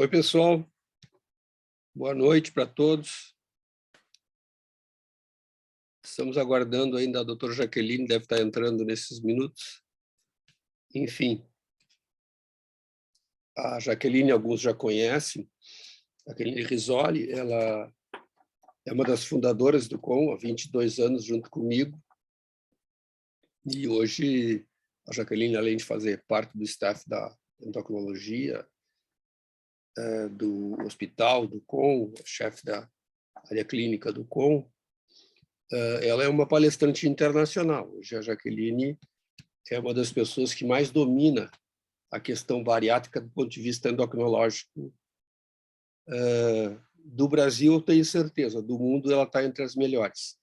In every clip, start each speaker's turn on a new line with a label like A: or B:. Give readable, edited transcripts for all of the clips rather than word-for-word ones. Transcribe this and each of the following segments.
A: Oi, pessoal. Boa noite para todos. Estamos aguardando ainda a doutora Jaqueline, deve estar entrando nesses minutos. Enfim, a Jaqueline, alguns já conhecem, a Jaqueline Risoli, ela é uma das fundadoras do COM, há 22 anos, junto comigo. E hoje, a Jaqueline, além de fazer parte do staff da endocrinologia, do hospital, do COM, chefe da área clínica do COM, ela é uma palestrante internacional. Hoje a Jaqueline é uma das pessoas que mais domina a questão bariátrica do ponto de vista endocrinológico. Do Brasil, eu tenho certeza, do mundo ela está entre as melhores.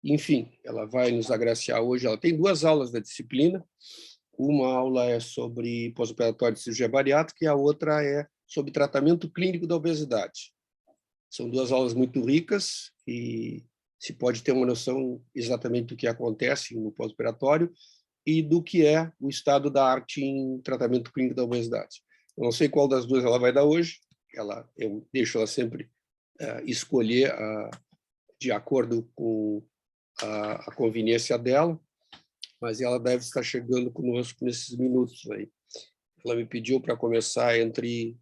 A: Enfim, ela vai nos agraciar hoje. Ela tem 2 aulas da disciplina. Uma aula é sobre pós-operatório de cirurgia bariátrica e a outra é sobre tratamento clínico da obesidade. São 2 aulas muito ricas e se pode ter uma noção exatamente do que acontece no pós-operatório e do que é o estado da arte em tratamento clínico da obesidade. Eu não sei qual das 2 ela vai dar hoje. Eu deixo ela sempre escolher de acordo com a conveniência dela, mas ela deve estar chegando conosco nesses minutos aí. Ela me pediu para começar entre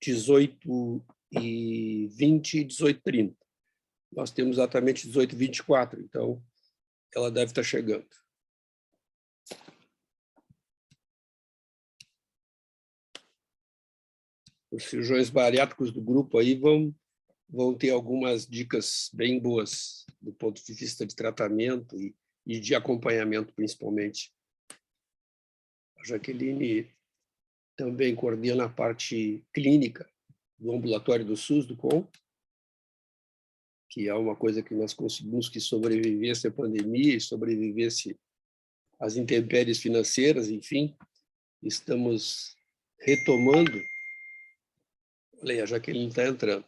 A: 18h20 e 18h30. Nós temos exatamente 18h24, então ela deve estar chegando. Os cirurgiões bariátricos do grupo aí vão ter algumas dicas bem boas do ponto de vista de tratamento e de acompanhamento, principalmente. A Jaqueline também coordena a parte clínica do ambulatório do SUS, do COM, que é uma coisa que nós conseguimos que sobrevivesse a pandemia e sobrevivesse às intempéries financeiras, enfim, estamos retomando. Olha aí, a Jaqueline está entrando.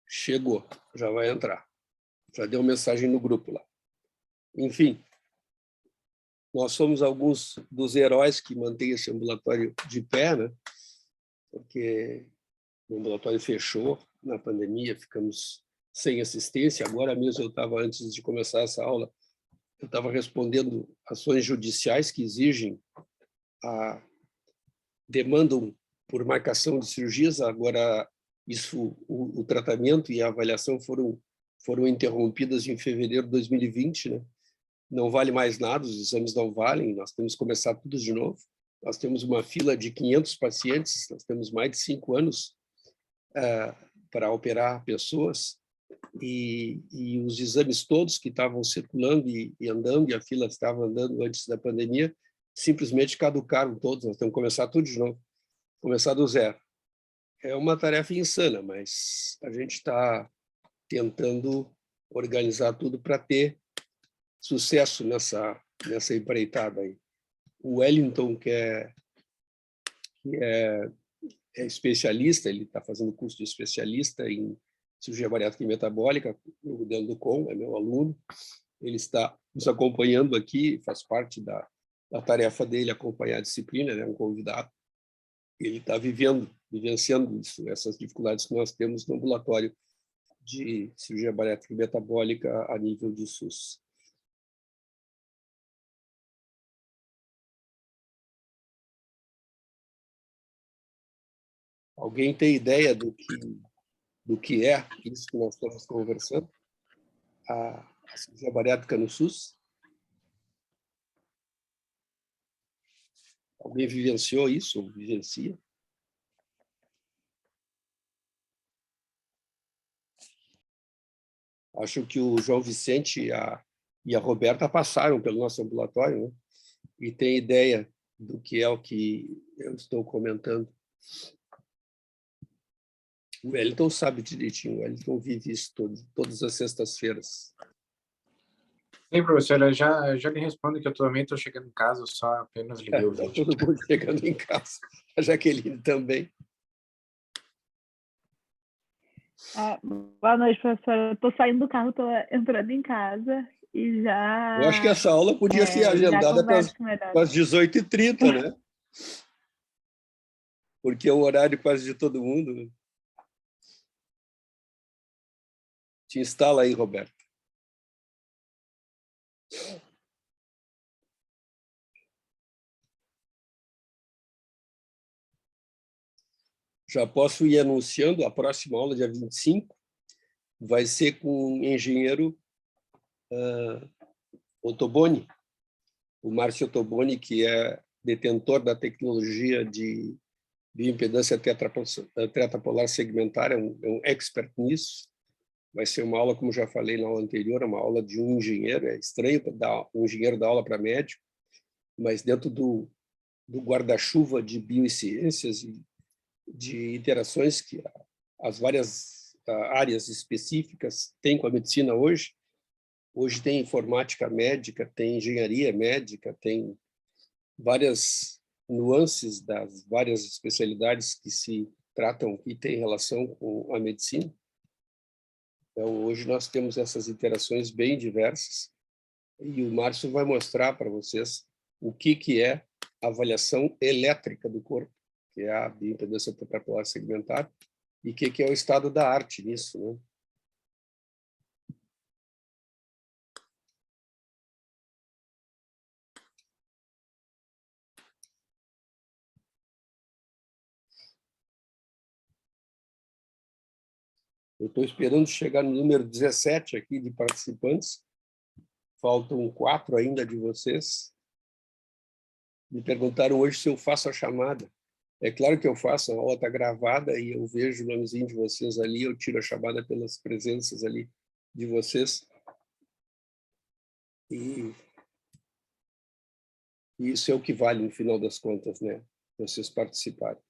A: Chegou, já vai entrar. Já deu mensagem no grupo lá. Enfim, nós somos alguns dos heróis que mantêm esse ambulatório de pé, né? Porque o ambulatório fechou na pandemia, ficamos sem assistência. Agora mesmo eu estava, antes de começar essa aula, eu estava respondendo ações judiciais que exigem, demandam por marcação de cirurgias. Agora, o tratamento e a avaliação foram interrompidas em fevereiro de 2020, né? Não vale mais nada, os exames não valem, nós temos que começar tudo de novo. Nós temos uma fila de 500 pacientes, nós temos mais de 5 anos para operar pessoas, e os exames todos que estavam circulando e andando, e a fila estava andando antes da pandemia, simplesmente caducaram todos, nós temos que começar tudo de novo, começar do zero. É uma tarefa insana, mas a gente está tentando organizar tudo para ter sucesso nessa empreitada aí. O Wellington, que é especialista, ele está fazendo curso de especialista em cirurgia bariátrica e metabólica, dentro do COM, é meu aluno. Ele está nos acompanhando aqui, faz parte da tarefa dele acompanhar a disciplina, ele é um convidado. Ele está vivenciando isso, essas dificuldades que nós temos no ambulatório de cirurgia bariátrica e metabólica a nível de SUS. Alguém tem ideia do que é isso que nós estamos conversando? A cirurgia bariátrica no SUS? Alguém vivenciou isso ou vivencia? Acho que o João Vicente e a Roberta passaram pelo nosso ambulatório, né? E tem ideia do que é o que eu estou comentando. O Wellington sabe direitinho, o Wellington vive isso todas as sextas-feiras.
B: Sim, professor, eu já lhe respondo que eu também estou chegando em casa, eu só apenas liguei o vídeo.
A: Todo mundo chegando em casa, a Jaqueline também.
C: Boa noite, professora. Estou saindo do carro, estou entrando em casa e já...
A: Eu acho que essa aula podia ser agendada para as 18h30, né? Porque é o horário quase de todo mundo, né? Te instala aí, Roberto. Já posso ir anunciando a próxima aula, dia 25, vai ser com o engenheiro Ottoboni, o Márcio Ottoboni, que é detentor da tecnologia de bioimpedância tetrapolar segmentar, é um expert nisso. Vai ser uma aula, como já falei na aula anterior, uma aula de um engenheiro. É estranho dar um engenheiro dar aula para médico, mas dentro do guarda-chuva de biociências e de interações que as várias áreas específicas têm com a medicina hoje. Hoje tem informática médica, tem engenharia médica, tem várias nuances das várias especialidades que se tratam e têm relação com a medicina. Então, hoje nós temos essas interações bem diversas e o Márcio vai mostrar para vocês o que é a avaliação elétrica do corpo, que é a bioimpedância tetrapolar segmentar, e o que é o estado da arte nisso, né? Eu estou esperando chegar no número 17 aqui de participantes. Faltam 4 ainda de vocês. Me perguntaram hoje se eu faço a chamada. É claro que eu faço, a aula está gravada e eu vejo o nomezinho de vocês ali, eu tiro a chamada pelas presenças ali de vocês. E isso é o que vale no final das contas, né? Vocês participarem.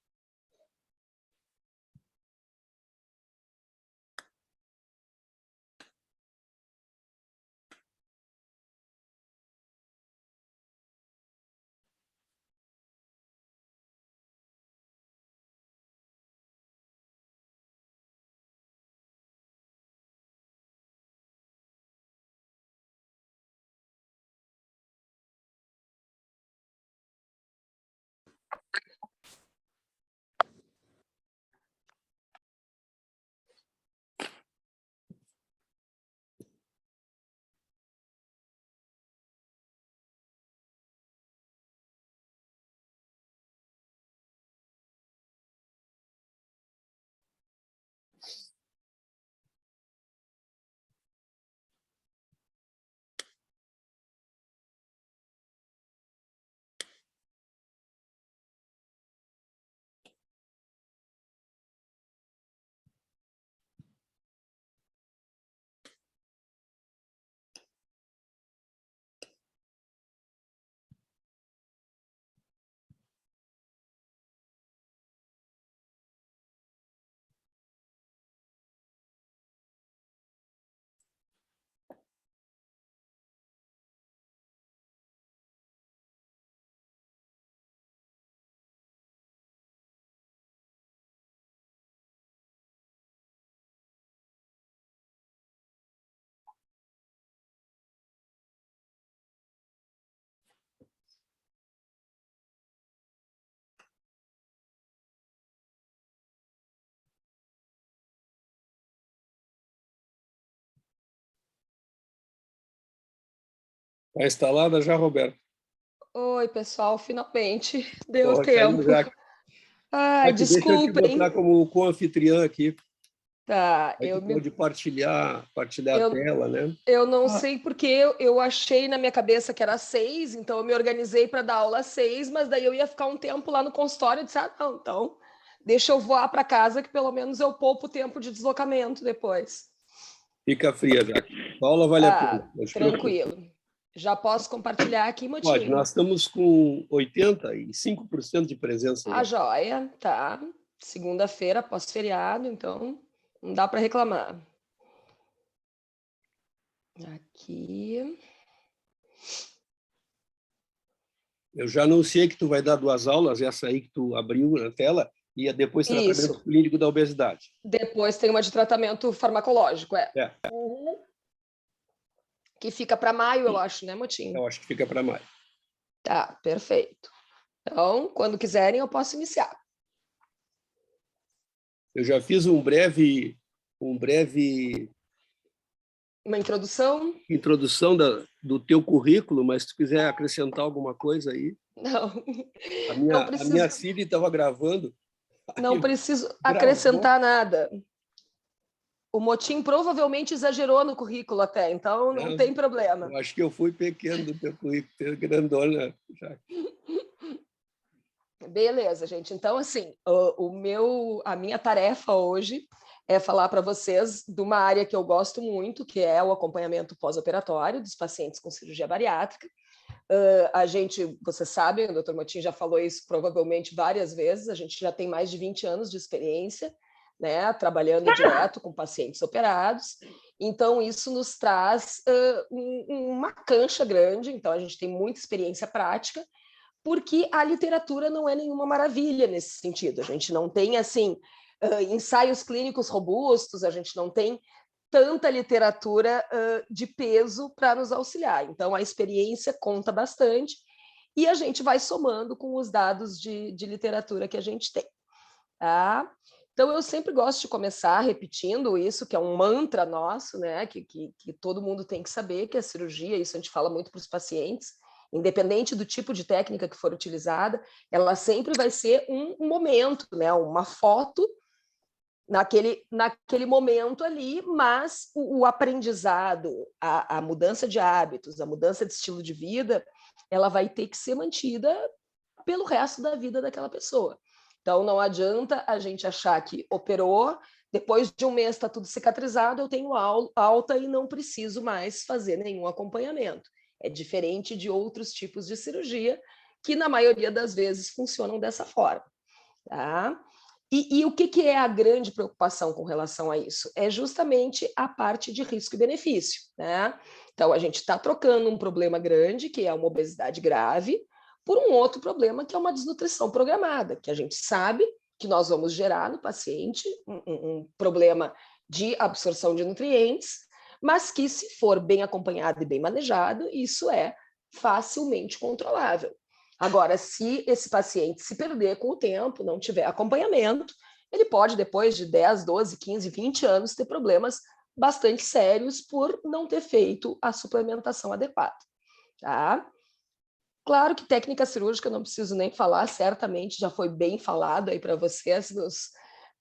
A: Está instalada já, Roberto?
D: Oi, pessoal, finalmente deu
A: Porra,
D: tempo. Ai,
A: Aqui, deixa eu te
D: desculpem.
A: botar como co-anfitriã aqui.
D: Tá,
A: Aí tu pode partilhar a tela, né?
D: eu não sei porque eu achei na minha cabeça que era 6, então eu me organizei para dar aula às 6, mas daí eu ia ficar um tempo lá no consultório e disse, não, então deixa eu voar para casa que pelo menos eu poupo o tempo de deslocamento depois.
A: Fica fria, já. A aula vale a pena.
D: Tranquilo. Já posso compartilhar aqui, Motinho?
A: Pode, nós estamos com 85% de presença.
D: A joia, tá. Segunda-feira, pós-feriado, então não dá para reclamar. Aqui.
A: Eu já anunciei que tu vai dar 2 aulas, essa aí que tu abriu na tela, e depois tratamento clínico da obesidade.
D: Depois tem uma de tratamento farmacológico, que fica para maio, eu acho, né, Motinho?
A: Eu acho que fica para maio.
D: Tá, perfeito. Então, quando quiserem, eu posso iniciar.
A: Eu já fiz uma breve
D: Uma introdução?
A: introdução do teu currículo, mas se tu quiser acrescentar alguma coisa aí.
D: Não,
A: A
D: não
A: minha
D: preciso,
A: Siri estava gravando.
D: não preciso
A: Gravou.
D: acrescentar nada. O Motim provavelmente exagerou no currículo até, então não tem problema.
A: Eu acho que eu fui pequeno do teu currículo, grandona. Já.
D: Beleza, gente. Então, assim, a minha tarefa hoje é falar para vocês de uma área que eu gosto muito, que é o acompanhamento pós-operatório dos pacientes com cirurgia bariátrica. A gente, você sabe, o Dr. Motim já falou isso provavelmente várias vezes, a gente já tem mais de 20 anos de experiência, né, trabalhando direto com pacientes operados. Então, isso nos traz uma cancha grande, então a gente tem muita experiência prática, porque a literatura não é nenhuma maravilha nesse sentido. A gente não tem, assim, ensaios clínicos robustos, a gente não tem tanta literatura de peso para nos auxiliar. Então, a experiência conta bastante e a gente vai somando com os dados de literatura que a gente tem. Tá? Então, eu sempre gosto de começar repetindo isso, que é um mantra nosso, né? Que todo mundo tem que saber, que a cirurgia, isso a gente fala muito para os pacientes, independente do tipo de técnica que for utilizada, ela sempre vai ser um momento, né? Uma foto naquele momento ali, mas o aprendizado, a mudança de hábitos, a mudança de estilo de vida, ela vai ter que ser mantida pelo resto da vida daquela pessoa. Então, não adianta a gente achar que operou, depois de um mês está tudo cicatrizado, eu tenho alta e não preciso mais fazer nenhum acompanhamento. É diferente de outros tipos de cirurgia, que na maioria das vezes funcionam dessa forma. Tá? E o que é a grande preocupação com relação a isso? É justamente a parte de risco e benefício. Né? Então, a gente está trocando um problema grande, que é uma obesidade grave, por um outro problema, que é uma desnutrição programada, que a gente sabe que nós vamos gerar no paciente um problema de absorção de nutrientes, mas que, se for bem acompanhado e bem manejado, isso é facilmente controlável. Agora, se esse paciente se perder com o tempo, não tiver acompanhamento, ele pode, depois de 10, 12, 15, 20 anos, ter problemas bastante sérios por não ter feito a suplementação adequada. Tá? Claro que técnica cirúrgica, não preciso nem falar, certamente já foi bem falado aí para vocês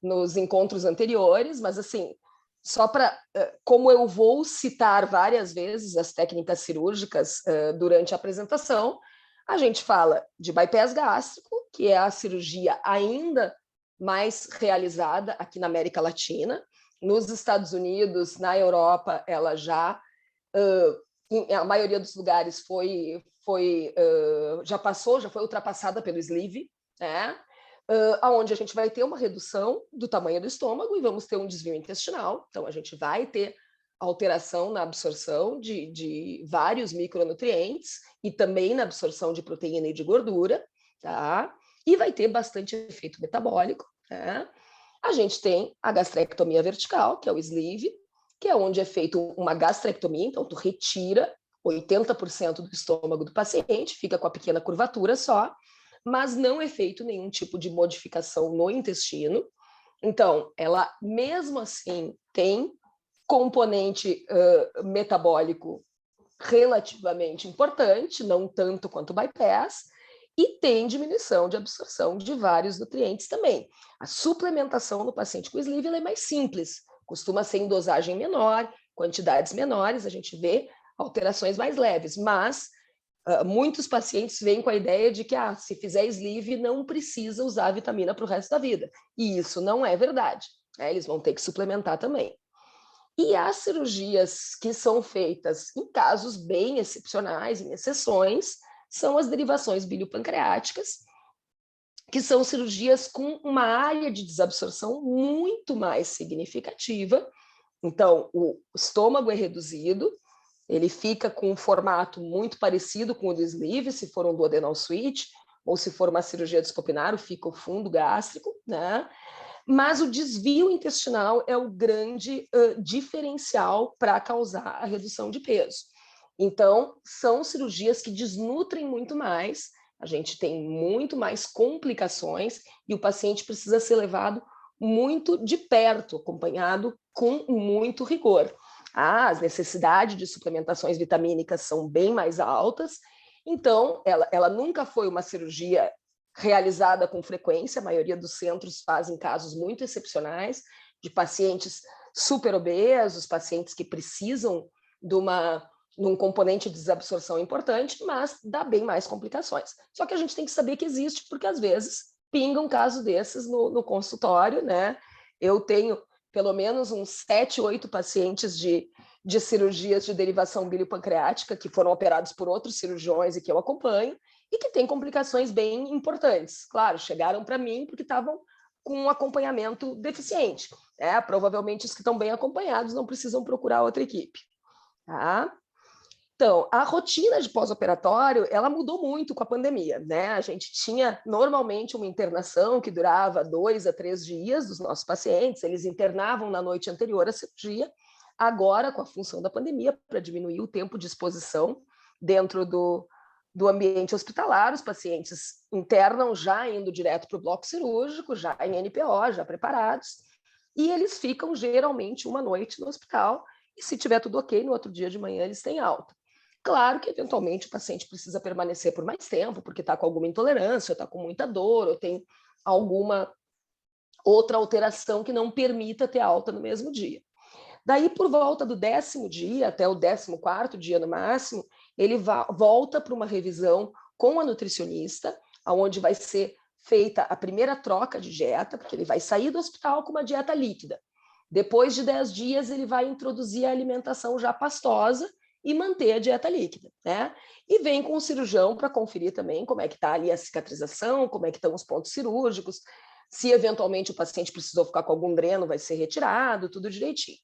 D: nos encontros anteriores, mas assim, só para, como eu vou citar várias vezes as técnicas cirúrgicas durante a apresentação, a gente fala de bypass gástrico, que é a cirurgia ainda mais realizada aqui na América Latina. Nos Estados Unidos, na Europa, ela já, a maioria dos lugares já foi ultrapassada pelo sleeve, né? Onde a gente vai ter uma redução do tamanho do estômago e vamos ter um desvio intestinal. Então, a gente vai ter alteração na absorção de vários micronutrientes e também na absorção de proteína e de gordura, tá? E vai ter bastante efeito metabólico, né? A gente tem a gastrectomia vertical, que é o sleeve, que é onde é feita uma gastrectomia, então tu retira 80% do estômago do paciente, fica com a pequena curvatura só, mas não é feito nenhum tipo de modificação no intestino. Então, ela mesmo assim tem componente metabólico relativamente importante, não tanto quanto o bypass, e tem diminuição de absorção de vários nutrientes também. A suplementação no paciente com sleeve é mais simples, costuma ser em dosagem menor, quantidades menores, a gente vê alterações mais leves, mas muitos pacientes vêm com a ideia de que se fizer sleeve não precisa usar vitamina para o resto da vida, e isso não é verdade, né? Eles vão ter que suplementar também. E as cirurgias que são feitas em casos bem excepcionais, em exceções, são as derivações biliopancreáticas, que são cirurgias com uma área de desabsorção muito mais significativa. Então, o estômago é reduzido, ele fica com um formato muito parecido com o do sleeve, se for um duodenal switch, ou se for uma cirurgia de escopinário, fica o fundo gástrico, né? Mas o desvio intestinal é o grande diferencial para causar a redução de peso. Então, são cirurgias que desnutrem muito mais A gente tem muito mais complicações e o paciente precisa ser levado muito de perto, acompanhado com muito rigor. As necessidades de suplementações vitamínicas são bem mais altas, então ela nunca foi uma cirurgia realizada com frequência, a maioria dos centros fazem casos muito excepcionais de pacientes super obesos, pacientes que precisam de um componente de desabsorção importante, mas dá bem mais complicações. Só que a gente tem que saber que existe, porque às vezes pinga um caso desses no consultório, né? Eu tenho pelo menos uns 7, 8 pacientes de cirurgias de derivação biliopancreática que foram operados por outros cirurgiões e que eu acompanho, e que têm complicações bem importantes. Claro, chegaram para mim porque estavam com um acompanhamento deficiente. Provavelmente os que estão bem acompanhados não precisam procurar outra equipe. Tá? Então, a rotina de pós-operatório, ela mudou muito com a pandemia, né? A gente tinha normalmente uma internação que durava 2 a 3 dias dos nossos pacientes, eles internavam na noite anterior à cirurgia. Agora, com a função da pandemia, para diminuir o tempo de exposição dentro do ambiente hospitalar, os pacientes internam já indo direto para o bloco cirúrgico, já em NPO, já preparados, e eles ficam geralmente uma noite no hospital, e se tiver tudo ok, no outro dia de manhã eles têm alta. Claro que, eventualmente, o paciente precisa permanecer por mais tempo, porque está com alguma intolerância, está com muita dor, ou tem alguma outra alteração que não permita ter alta no mesmo dia. Daí, por volta do 10º dia, até o 14º dia no máximo, ele volta para uma revisão com a nutricionista, onde vai ser feita a primeira troca de dieta, porque ele vai sair do hospital com uma dieta líquida. Depois de 10 dias, ele vai introduzir a alimentação já pastosa e manter a dieta líquida, né? E vem com o cirurgião para conferir também como é que está ali a cicatrização, como é que estão os pontos cirúrgicos, se eventualmente o paciente precisou ficar com algum dreno, vai ser retirado, tudo direitinho.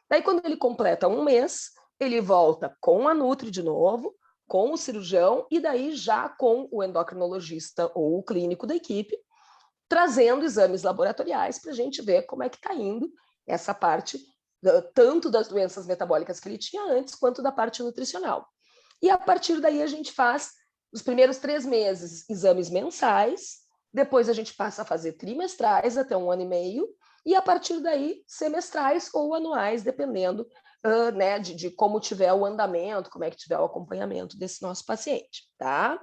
D: Daí, quando ele completa 1 mês, ele volta com a Nutri de novo, com o cirurgião, e daí já com o endocrinologista ou o clínico da equipe, trazendo exames laboratoriais para a gente ver como é que está indo essa parte, tanto das doenças metabólicas que ele tinha antes, quanto da parte nutricional. E a partir daí a gente faz, nos primeiros 3 meses, exames mensais, depois a gente passa a fazer trimestrais até 1 ano e meio, e a partir daí semestrais ou anuais, dependendo né, de como tiver o andamento, como é que tiver o acompanhamento desse nosso paciente, tá?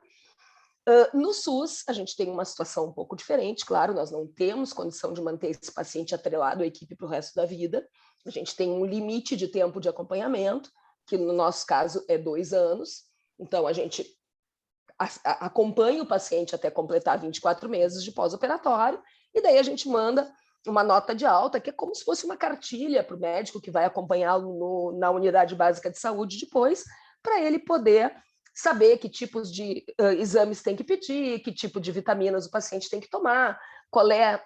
D: No SUS, a gente tem uma situação um pouco diferente, claro, nós não temos condição de manter esse paciente atrelado à equipe para o resto da vida, a gente tem um limite de tempo de acompanhamento, que no nosso caso é 2 anos, então a gente acompanha o paciente até completar 24 meses de pós-operatório, e daí a gente manda uma nota de alta, que é como se fosse uma cartilha para o médico que vai acompanhá-lo na unidade básica de saúde depois, para ele poder saber que tipos de exames tem que pedir, que tipo de vitaminas o paciente tem que tomar, qual é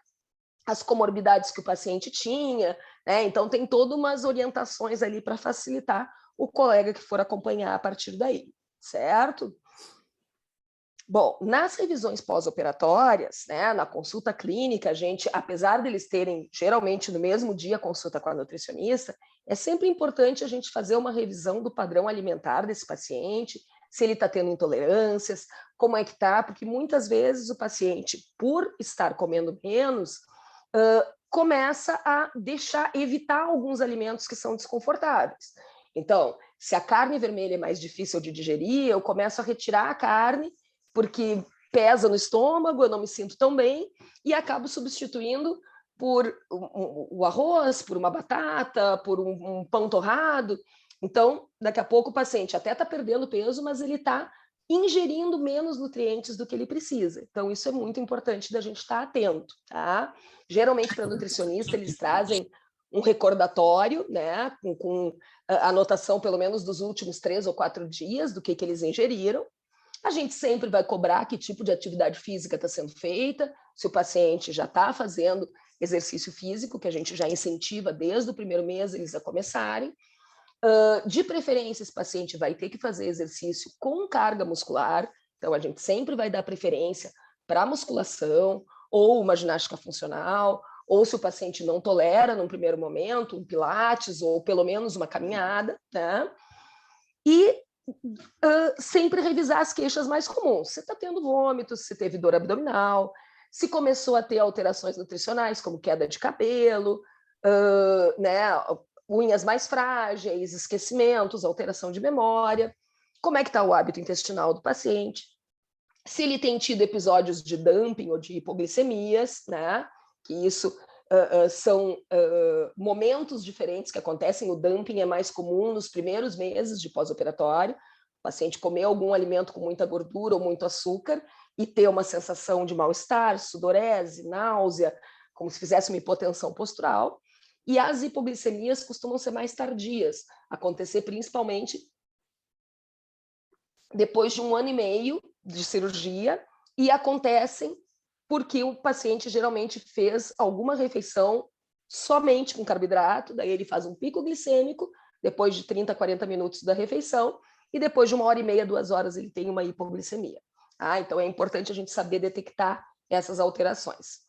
D: as comorbidades que o paciente tinha, né? Então tem todas umas orientações ali para facilitar o colega que for acompanhar a partir daí, certo? Bom, nas revisões pós-operatórias, né, na consulta clínica, a gente, apesar deles terem geralmente no mesmo dia consulta com a nutricionista, é sempre importante a gente fazer uma revisão do padrão alimentar desse paciente, se ele está tendo intolerâncias, como é que está, porque muitas vezes o paciente, por estar comendo menos, começa a evitar alguns alimentos que são desconfortáveis. Então, se a carne vermelha é mais difícil de digerir, eu começo a retirar a carne, porque pesa no estômago, eu não me sinto tão bem, e acabo substituindo por o arroz, por uma batata, por um pão torrado. Então, daqui a pouco o paciente até está perdendo peso, mas ele está ingerindo menos nutrientes do que ele precisa. Então, isso é muito importante da gente estar atento, tá? Geralmente, para nutricionista, eles trazem um recordatório, né, com a anotação, pelo menos, dos últimos 3 ou 4 dias, do que eles ingeriram. A gente sempre vai cobrar que tipo de atividade física está sendo feita, se o paciente já está fazendo exercício físico, que a gente já incentiva desde o primeiro mês eles a começarem. De preferência, esse paciente vai ter que fazer exercício com carga muscular, então a gente sempre vai dar preferência para musculação, ou uma ginástica funcional, ou se o paciente não tolera, num primeiro momento, um pilates, ou pelo menos uma caminhada, né? E sempre revisar as queixas mais comuns. Se está tendo vômitos, se teve dor abdominal, se começou a ter alterações nutricionais, como queda de cabelo, né, unhas mais frágeis, esquecimentos, alteração de memória, como é que está o hábito intestinal do paciente, se ele tem tido episódios de dumping ou de hipoglicemias, né, que isso são momentos diferentes que acontecem. O dumping é mais comum nos primeiros meses de pós-operatório, o paciente comer algum alimento com muita gordura ou muito açúcar e ter uma sensação de mal-estar, sudorese, náusea, como se fizesse uma hipotensão postural. E as hipoglicemias costumam ser mais tardias, acontecer principalmente depois de 1 ano e meio de cirurgia, e acontecem porque o paciente geralmente fez alguma refeição somente com carboidrato, daí ele faz um pico glicêmico, depois de 30, 40 minutos da refeição, e depois de 1 hora e meia, 2 horas, ele tem uma hipoglicemia. Então é importante a gente saber detectar essas alterações,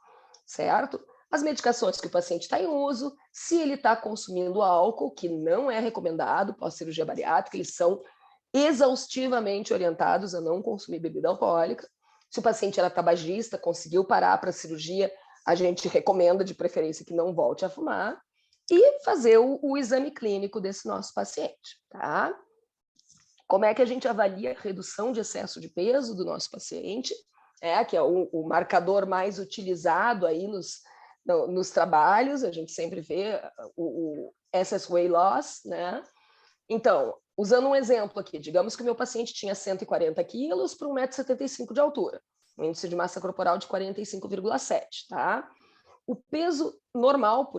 D: certo? As medicações que o paciente está em uso, se ele está consumindo álcool, que não é recomendado pós-cirurgia bariátrica, eles são exaustivamente orientados a não consumir bebida alcoólica. Se o paciente era tabagista, conseguiu parar para a cirurgia, a gente recomenda de preferência que não volte a fumar e fazer o exame clínico desse nosso paciente, tá? Como é que a gente avalia a redução de excesso de peso do nosso paciente? Que é o marcador mais utilizado aí nos trabalhos, a gente sempre vê o excess weight loss, né? Então, usando um exemplo aqui, digamos que o meu paciente tinha 140 quilos para 1,75 m de altura, um índice de massa corporal de 45,7, tá? O peso normal,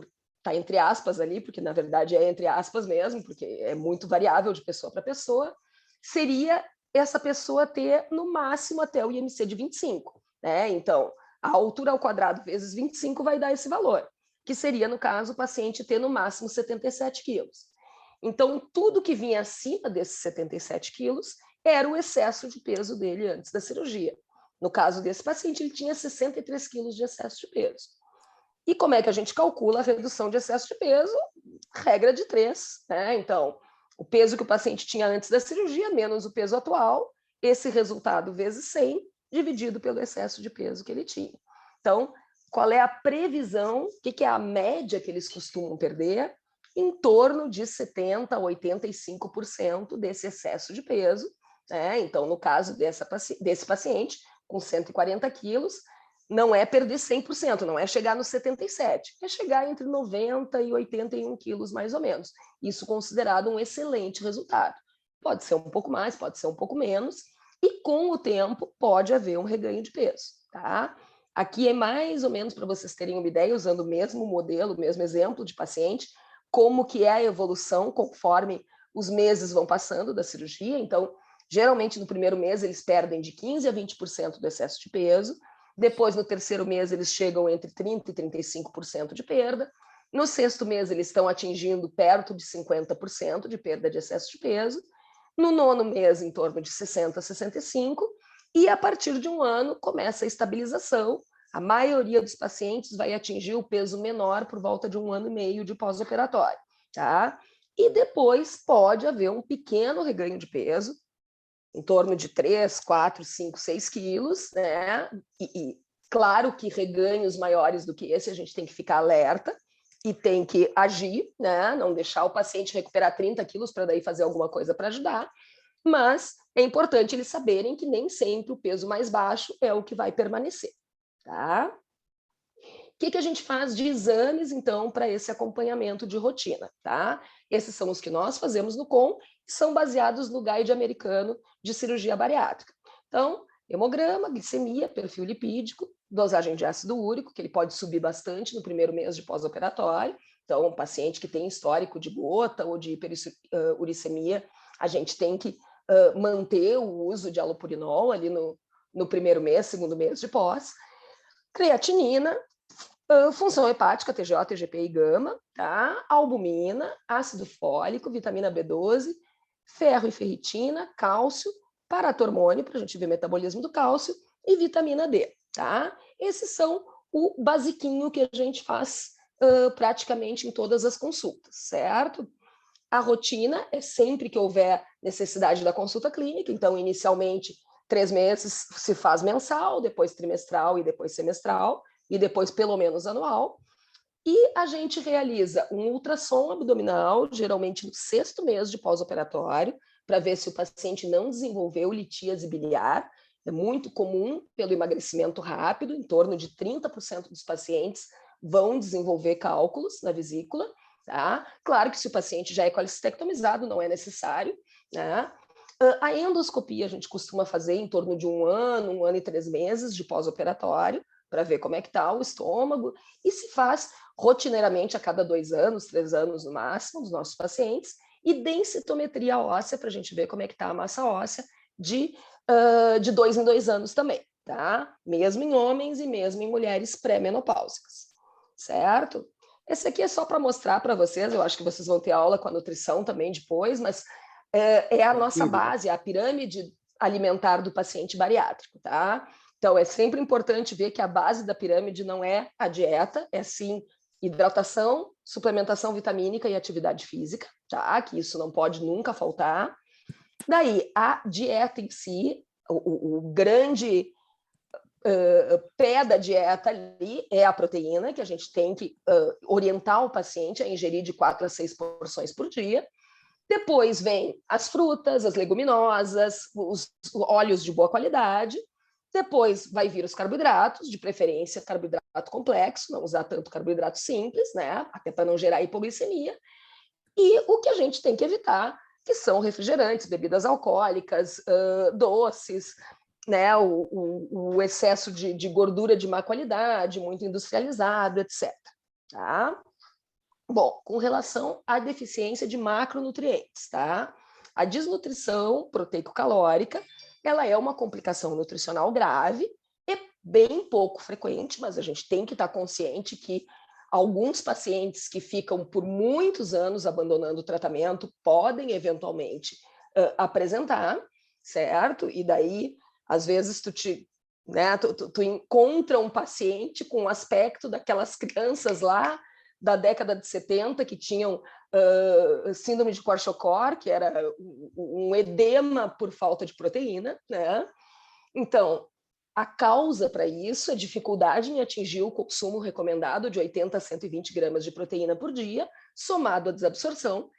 D: tá entre aspas ali, porque na verdade é entre aspas mesmo, porque é muito variável de pessoa para pessoa, seria essa pessoa ter no máximo até o IMC de 25, né? Então, a altura ao quadrado vezes 25 vai dar esse valor, que seria, no caso, o paciente ter no máximo 77 quilos. Então, tudo que vinha acima desses 77 quilos era o excesso de peso dele antes da cirurgia. No caso desse paciente, ele tinha 63 quilos de excesso de peso. E como é que a gente calcula a redução de excesso de peso? Regra de 3, né? Então, o peso que o paciente tinha antes da cirurgia, menos o peso atual, esse resultado vezes 100, dividido pelo excesso de peso que ele tinha. Então, qual é a previsão, o que é a média que eles costumam perder? Em torno de 70% a 85% desse excesso de peso, né? Então, no caso desse paciente, com 140 quilos, não é perder 100%, não é chegar nos 77%, é chegar entre 90 e 81 quilos, mais ou menos. Isso considerado um excelente resultado. Pode ser um pouco mais, pode ser um pouco menos, e com o tempo pode haver um reganho de peso, tá? Aqui é mais ou menos para vocês terem uma ideia, usando o mesmo modelo, o mesmo exemplo de paciente, como que é a evolução conforme os meses vão passando da cirurgia. Então, geralmente no primeiro mês eles perdem de 15% a 20% do excesso de peso, depois no terceiro mês eles chegam entre 30% e 35% de perda, no sexto mês eles estão atingindo perto de 50% de perda de excesso de peso, no nono mês em torno de 60% a 65%, e a partir de 1 ano começa a estabilização. A maioria dos pacientes vai atingir o peso menor por volta de 1 ano e meio de pós-operatório, tá? E depois pode haver um pequeno reganho de peso, em torno de 3, 4, 5, 6 quilos, né? E claro que reganhos maiores do que esse a gente tem que ficar alerta e tem que agir, né? Não deixar o paciente recuperar 30 quilos para daí fazer alguma coisa para ajudar, mas é importante eles saberem que nem sempre o peso mais baixo é o que vai permanecer. Tá? O que a gente faz de exames, então, para esse acompanhamento de rotina? Tá? Esses são os que nós fazemos no COM, e são baseados no Guide Americano de Cirurgia Bariátrica. Então, hemograma, glicemia, perfil lipídico, dosagem de ácido úrico, que ele pode subir bastante no primeiro mês de pós-operatório. Então, um paciente que tem histórico de gota ou de hiperuricemia, a gente tem que manter o uso de alopurinol ali no primeiro mês, segundo mês de pós. Creatinina, função hepática, TGO, TGP e gama, tá? Albumina, ácido fólico, vitamina B12, ferro e ferritina, cálcio, paratormônio, para a gente ver o metabolismo do cálcio, e vitamina D, tá? Esses são o basiquinho que a gente faz praticamente em todas as consultas, certo? A rotina é sempre que houver necessidade da consulta clínica, então, inicialmente, 3 meses se faz mensal, depois trimestral e depois semestral, e depois pelo menos anual. E a gente realiza um ultrassom abdominal, geralmente no 6º mês de pós-operatório, para ver se o paciente não desenvolveu litíase biliar. É muito comum pelo emagrecimento rápido, em torno de 30% dos pacientes vão desenvolver cálculos na vesícula. Tá? Claro que se o paciente já é colecistectomizado, não é necessário. Né? A endoscopia a gente costuma fazer em torno de 1 ano e 3 meses de pós-operatório, para ver como é que está o estômago, e se faz rotineiramente a cada 2 anos, 3 anos no máximo, dos nossos pacientes, e densitometria óssea, para a gente ver como é que está a massa óssea, de 2 em 2 anos também, tá? Mesmo em homens e mesmo em mulheres pré-menopáusicas, certo? Esse aqui é só para mostrar para vocês, eu acho que vocês vão ter aula com a nutrição também depois, mas é a nossa base, a pirâmide alimentar do paciente bariátrico, tá? Então, é sempre importante ver que a base da pirâmide não é a dieta, é sim hidratação, suplementação vitamínica e atividade física, tá? Que isso não pode nunca faltar. Daí, a dieta em si, o grande pé da dieta ali é a proteína, que a gente tem que orientar o paciente a ingerir de 4 a 6 porções por dia. Depois vem as frutas, as leguminosas, os óleos de boa qualidade. Depois vai vir os carboidratos, de preferência carboidrato complexo, não usar tanto carboidrato simples, né? Até para não gerar hipoglicemia. E o que a gente tem que evitar, que são refrigerantes, bebidas alcoólicas, doces, né? O excesso de gordura de má qualidade, muito industrializado, etc. Tá? Bom, com relação à deficiência de macronutrientes, tá? A desnutrição proteico-calórica, ela é uma complicação nutricional grave, é bem pouco frequente, mas a gente tem que estar consciente que alguns pacientes que ficam por muitos anos abandonando o tratamento podem eventualmente apresentar, certo? E daí, às vezes, tu encontra um paciente com um aspecto daquelas crianças lá da década de 70 que tinham síndrome de Kwashiorkor, que era um edema por falta de proteína, né? Então, a causa para isso é dificuldade em atingir o consumo recomendado de 80 a 120 gramas de proteína por dia, somado à desabsorção.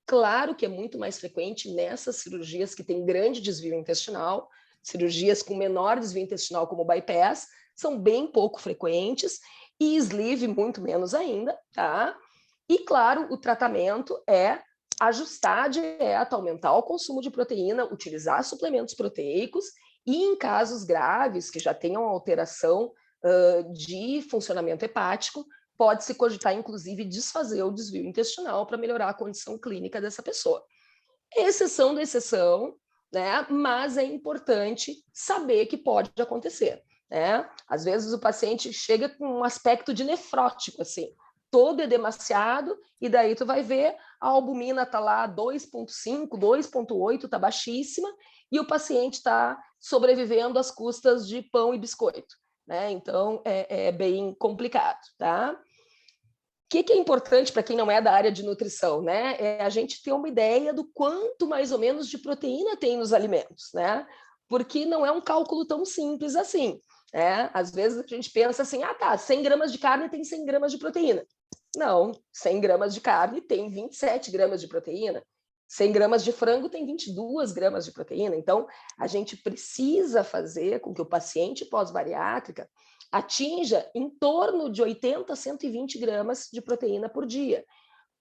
D: Claro que é muito mais frequente nessas cirurgias que têm grande desvio intestinal, cirurgias com menor desvio intestinal, como o bypass, são bem pouco frequentes, e sleeve muito menos ainda, tá? E, claro, o tratamento é ajustar a dieta, aumentar o consumo de proteína, utilizar suplementos proteicos e, em casos graves, que já tenham alteração de funcionamento hepático, pode-se cogitar, inclusive, desfazer o desvio intestinal para melhorar a condição clínica dessa pessoa. É exceção da exceção, né? Mas é importante saber que pode acontecer. Né? Às vezes o paciente chega com um aspecto de nefrótico, assim, todo edemaciado, e daí tu vai ver a albumina está lá 2,5, 2,8, está baixíssima, e o paciente está sobrevivendo às custas de pão e biscoito. Né? Então, é bem complicado. Tá? O que é importante para quem não é da área de nutrição? Né? É a gente ter uma ideia do quanto mais ou menos de proteína tem nos alimentos, né? Porque não é um cálculo tão simples assim. Às vezes a gente pensa assim, 100 gramas de carne tem 100 gramas de proteína. Não, 100 gramas de carne tem 27 gramas de proteína. 100 gramas de frango tem 22 gramas de proteína. Então, a gente precisa fazer com que o paciente pós-bariátrica atinja em torno de 80 a 120 gramas de proteína por dia.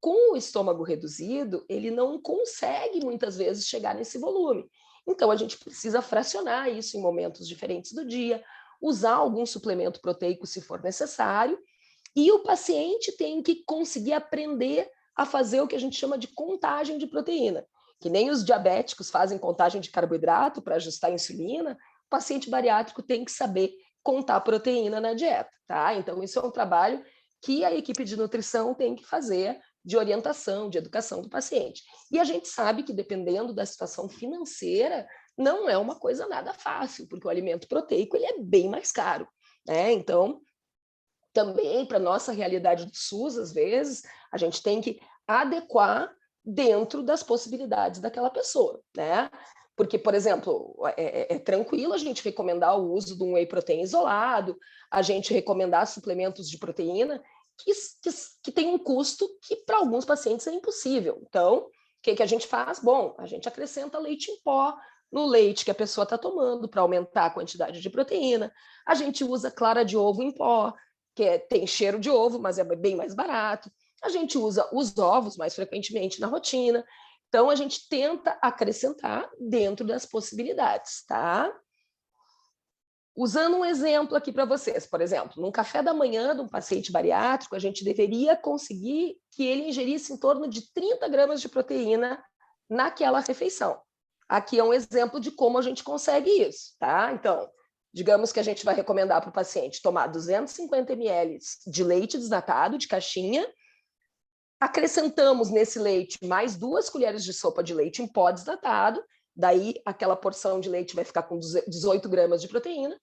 D: Com o estômago reduzido, ele não consegue muitas vezes chegar nesse volume. Então, a gente precisa fracionar isso em momentos diferentes do dia, usar algum suplemento proteico se for necessário, e o paciente tem que conseguir aprender a fazer o que a gente chama de contagem de proteína. Que nem os diabéticos fazem contagem de carboidrato para ajustar a insulina, o paciente bariátrico tem que saber contar proteína na dieta. Tá? Então, isso é um trabalho que a equipe de nutrição tem que fazer, de orientação, de educação do paciente. E a gente sabe que, dependendo da situação financeira, não é uma coisa nada fácil, porque o alimento proteico ele é bem mais caro. Né? Então, também para a nossa realidade do SUS, às vezes, a gente tem que adequar dentro das possibilidades daquela pessoa, né? Porque, por exemplo, é tranquilo a gente recomendar o uso de um whey protein isolado, a gente recomendar suplementos de proteína que tem um custo que para alguns pacientes é impossível. Então, o que a gente faz? Bom, a gente acrescenta leite em pó no leite que a pessoa está tomando para aumentar a quantidade de proteína. A gente usa clara de ovo em pó, que tem cheiro de ovo, mas é bem mais barato. A gente usa os ovos mais frequentemente na rotina. Então, a gente tenta acrescentar dentro das possibilidades, tá? Usando um exemplo aqui para vocês, por exemplo, num café da manhã de um paciente bariátrico, a gente deveria conseguir que ele ingerisse em torno de 30 gramas de proteína naquela refeição. Aqui é um exemplo de como a gente consegue isso, tá? Então, digamos que a gente vai recomendar para o paciente tomar 250 ml de leite desnatado, de caixinha, acrescentamos nesse leite mais 2 colheres de sopa de leite em pó desnatado, daí aquela porção de leite vai ficar com 18 gramas de proteína,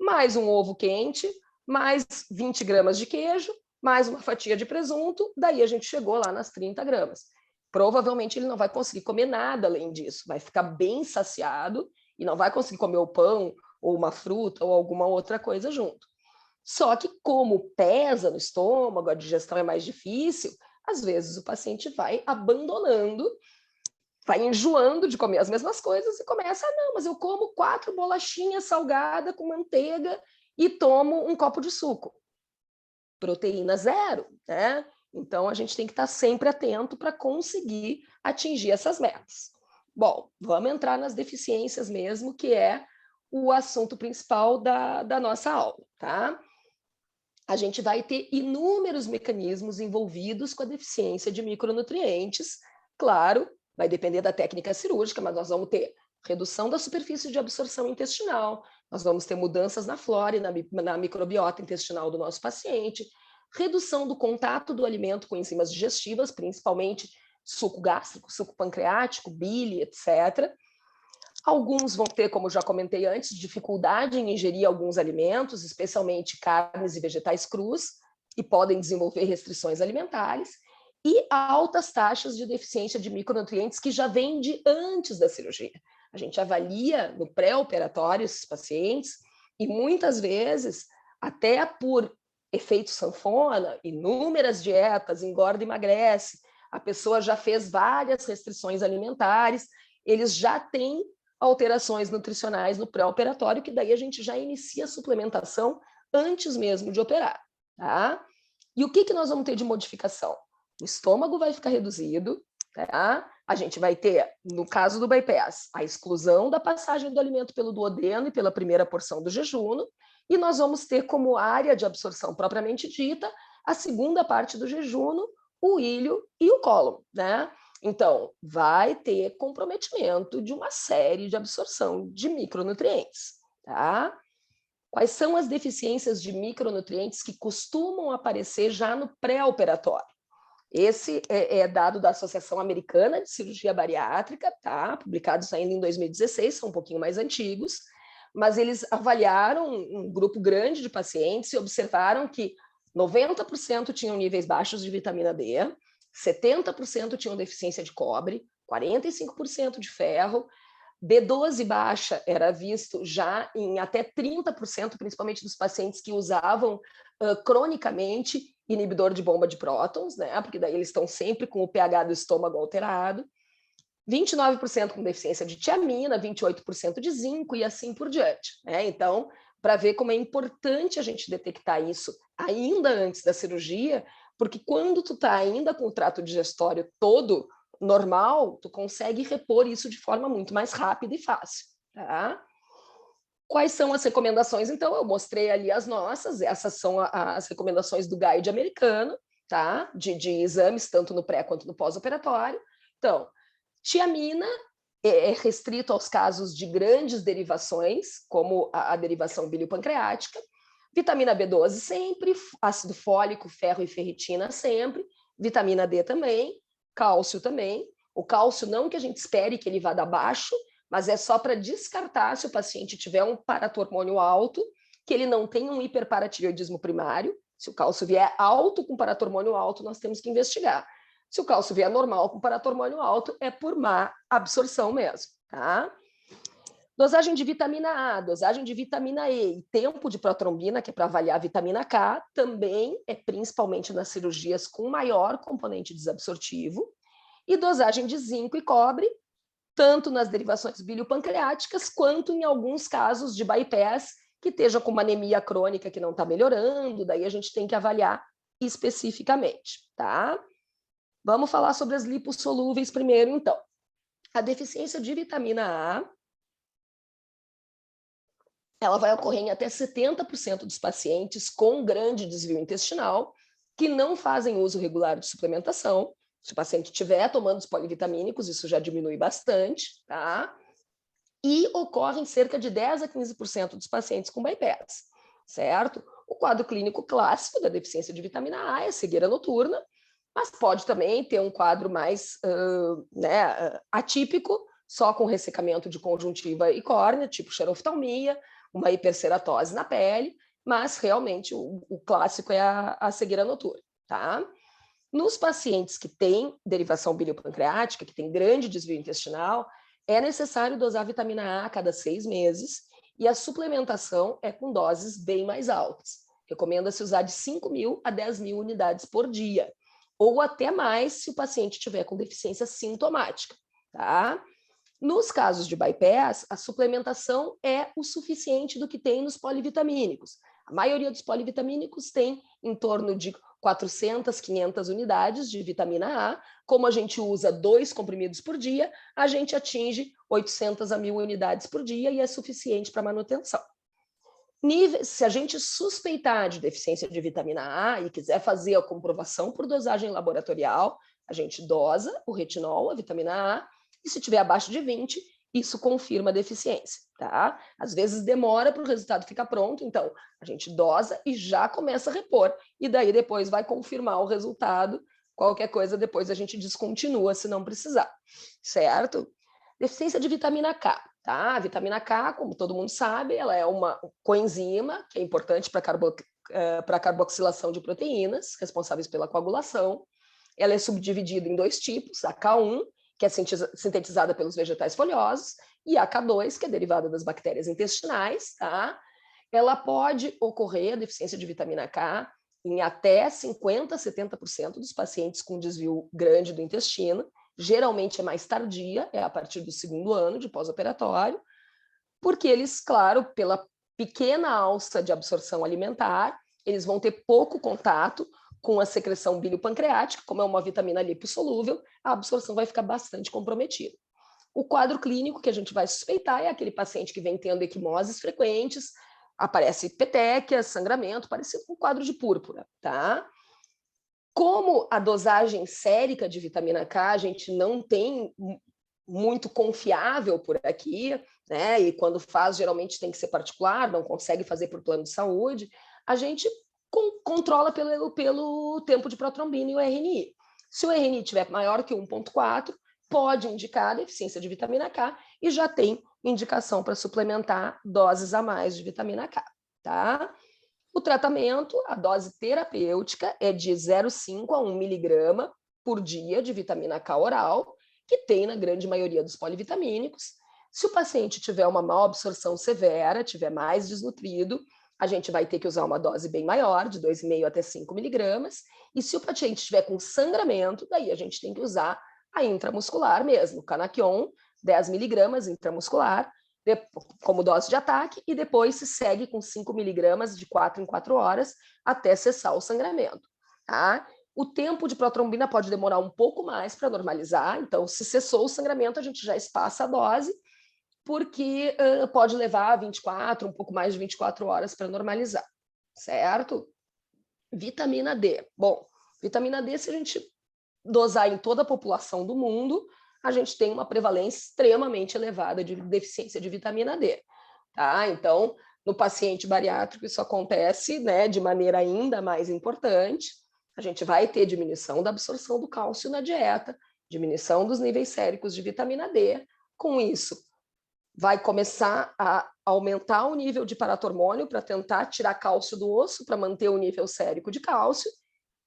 D: mais um ovo quente, mais 20 gramas de queijo, mais uma fatia de presunto, daí a gente chegou lá nas 30 gramas. Provavelmente ele não vai conseguir comer nada além disso, vai ficar bem saciado e não vai conseguir comer o pão ou uma fruta ou alguma outra coisa junto. Só que como pesa no estômago, a digestão é mais difícil, às vezes o paciente vai abandonando, vai enjoando de comer as mesmas coisas e começa, não, mas eu como 4 bolachinhas salgadas com manteiga e tomo um copo de suco. Proteína zero, né? Então, a gente tem que estar sempre atento para conseguir atingir essas metas. Bom, vamos entrar nas deficiências mesmo, que é o assunto principal da nossa aula, tá? A gente vai ter inúmeros mecanismos envolvidos com a deficiência de micronutrientes. Claro, vai depender da técnica cirúrgica, mas nós vamos ter redução da superfície de absorção intestinal, nós vamos ter mudanças na flora e na microbiota intestinal do nosso paciente, redução do contato do alimento com enzimas digestivas, principalmente suco gástrico, suco pancreático, bile, etc. Alguns vão ter, como já comentei antes, dificuldade em ingerir alguns alimentos, especialmente carnes e vegetais crus, e podem desenvolver restrições alimentares, e altas taxas de deficiência de micronutrientes que já vêm de antes da cirurgia. A gente avalia no pré-operatório esses pacientes, e muitas vezes, até por efeito sanfona, inúmeras dietas, engorda e emagrece, a pessoa já fez várias restrições alimentares, eles já têm alterações nutricionais no pré-operatório, que daí a gente já inicia a suplementação antes mesmo de operar, tá? E o que nós vamos ter de modificação? O estômago vai ficar reduzido, tá? A gente vai ter, no caso do bypass, a exclusão da passagem do alimento pelo duodeno e pela primeira porção do jejum, e nós vamos ter como área de absorção propriamente dita a segunda parte do jejum, o ilho e o cólon, né? Então, vai ter comprometimento de uma série de absorção de micronutrientes, tá? Quais são as deficiências de micronutrientes que costumam aparecer já no pré-operatório? Esse é dado da Associação Americana de Cirurgia Bariátrica, tá? Publicados ainda em 2016, são um pouquinho mais antigos, mas eles avaliaram um grupo grande de pacientes e observaram que 90% tinham níveis baixos de vitamina D, 70% tinham deficiência de cobre, 45% de ferro, B12 baixa era visto já em até 30%, principalmente dos pacientes que usavam cronicamente inibidor de bomba de prótons, né? Porque daí eles estão sempre com o pH do estômago alterado, 29% com deficiência de tiamina, 28% de zinco e assim por diante, né? Então, para ver como é importante a gente detectar isso ainda antes da cirurgia, porque quando tu tá ainda com o trato digestório todo normal, tu consegue repor isso de forma muito mais rápida e fácil, tá? Quais são as recomendações? Então, eu mostrei ali as nossas, essas são as recomendações do Guide americano, tá? De exames, tanto no pré quanto no pós-operatório. Então, tiamina é restrito aos casos de grandes derivações, como a derivação biliopancreática, vitamina B12 sempre, ácido fólico, ferro e ferritina sempre, vitamina D também, cálcio também. O cálcio não que a gente espere que ele vá dar baixo, mas é só para descartar se o paciente tiver um paratormônio alto, que ele não tem um hiperparatireoidismo primário. Se o cálcio vier alto com paratormônio alto, nós temos que investigar. Se o cálcio vier normal com paratormônio alto, é por má absorção mesmo, tá? Dosagem de vitamina A, dosagem de vitamina E e tempo de protrombina, que é para avaliar a vitamina K, também é principalmente nas cirurgias com maior componente desabsortivo. E dosagem de zinco e cobre, tanto nas derivações biliopancreáticas, quanto em alguns casos de bypass, que esteja com uma anemia crônica que não está melhorando, daí a gente tem que avaliar especificamente, tá? Vamos falar sobre as lipossolúveis primeiro, então. A deficiência de vitamina A, ela vai ocorrer em até 70% dos pacientes com grande desvio intestinal, que não fazem uso regular de suplementação. Se o paciente estiver tomando os polivitamínicos, isso já diminui bastante, tá? E ocorre em cerca de 10 a 15% dos pacientes com bypass, certo? O quadro clínico clássico da deficiência de vitamina A é cegueira noturna, mas pode também ter um quadro mais atípico, só com ressecamento de conjuntiva e córnea, tipo xeroftalmia, uma hiperceratose na pele, mas realmente o clássico é a cegueira noturna, tá? Nos pacientes que têm derivação biliopancreática, que tem grande desvio intestinal, é necessário dosar vitamina A a cada 6 meses e a suplementação é com doses bem mais altas. Recomenda-se usar de 5.000 a 10.000 unidades por dia, ou até mais se o paciente tiver com deficiência sintomática, tá? Nos casos de bypass, a suplementação é o suficiente do que tem nos polivitamínicos. A maioria dos polivitamínicos tem em torno de 400, 500 unidades de vitamina A. Como a gente usa 2 comprimidos por dia, a gente atinge 800 a 1.000 unidades por dia e é suficiente para manutenção. Se a gente suspeitar de deficiência de vitamina A e quiser fazer a comprovação por dosagem laboratorial, a gente dosa o retinol, a vitamina A, e se tiver abaixo de 20, isso confirma a deficiência, tá? Às vezes demora para o resultado ficar pronto, então a gente dosa e já começa a repor, e daí depois vai confirmar o resultado, qualquer coisa depois a gente descontinua se não precisar, certo? Deficiência de vitamina K, tá? A vitamina K, como todo mundo sabe, ela é uma coenzima que é importante para a carboxilação de proteínas, responsáveis pela coagulação. Ela é subdividida em 2 tipos, a K1, que é sintetizada pelos vegetais folhosos, e a K2, que é derivada das bactérias intestinais, tá? Ela pode ocorrer, a deficiência de vitamina K, em até 50% a 70% dos pacientes com desvio grande do intestino. Geralmente é mais tardia, é a partir do 2º ano de pós-operatório, porque eles, claro, pela pequena alça de absorção alimentar, eles vão ter pouco contato com a secreção biliopancreática, como é uma vitamina lipossolúvel, a absorção vai ficar bastante comprometida. O quadro clínico que a gente vai suspeitar é aquele paciente que vem tendo equimoses frequentes, aparece petequias, sangramento, parecido com o quadro de púrpura, tá? Como a dosagem sérica de vitamina K a gente não tem muito confiável por aqui, né? E quando faz, geralmente tem que ser particular, não consegue fazer por plano de saúde, a gente controla pelo tempo de protrombina e o RNI. Se o RNI tiver maior que 1,4, pode indicar deficiência de vitamina K e já tem indicação para suplementar doses a mais de vitamina K, tá? O tratamento, a dose terapêutica é de 0,5 a 1 miligrama por dia de vitamina K oral, que tem na grande maioria dos polivitamínicos. Se o paciente tiver uma má absorção severa, tiver mais desnutrido, a gente vai ter que usar uma dose bem maior, de 2,5 até 5 miligramas. E se o paciente estiver com sangramento, daí a gente tem que usar a intramuscular mesmo, Canaquion, 10 miligramas intramuscular, como dose de ataque, e depois se segue com 5 miligramas de 4 em 4 horas até cessar o sangramento. Tá? O tempo de protrombina pode demorar um pouco mais para normalizar, então se cessou o sangramento, a gente já espaça a dose, porque pode levar 24, um pouco mais de 24 horas para normalizar, certo? Vitamina D. Bom, vitamina D, se a gente dosar em toda a população do mundo, a gente tem uma prevalência extremamente elevada de deficiência de vitamina D, tá? Então, no paciente bariátrico, isso acontece, né, de maneira ainda mais importante. A gente vai ter diminuição da absorção do cálcio na dieta, diminuição dos níveis séricos de vitamina D. Com isso, vai começar a aumentar o nível de paratormônio para tentar tirar cálcio do osso, para manter o nível sérico de cálcio,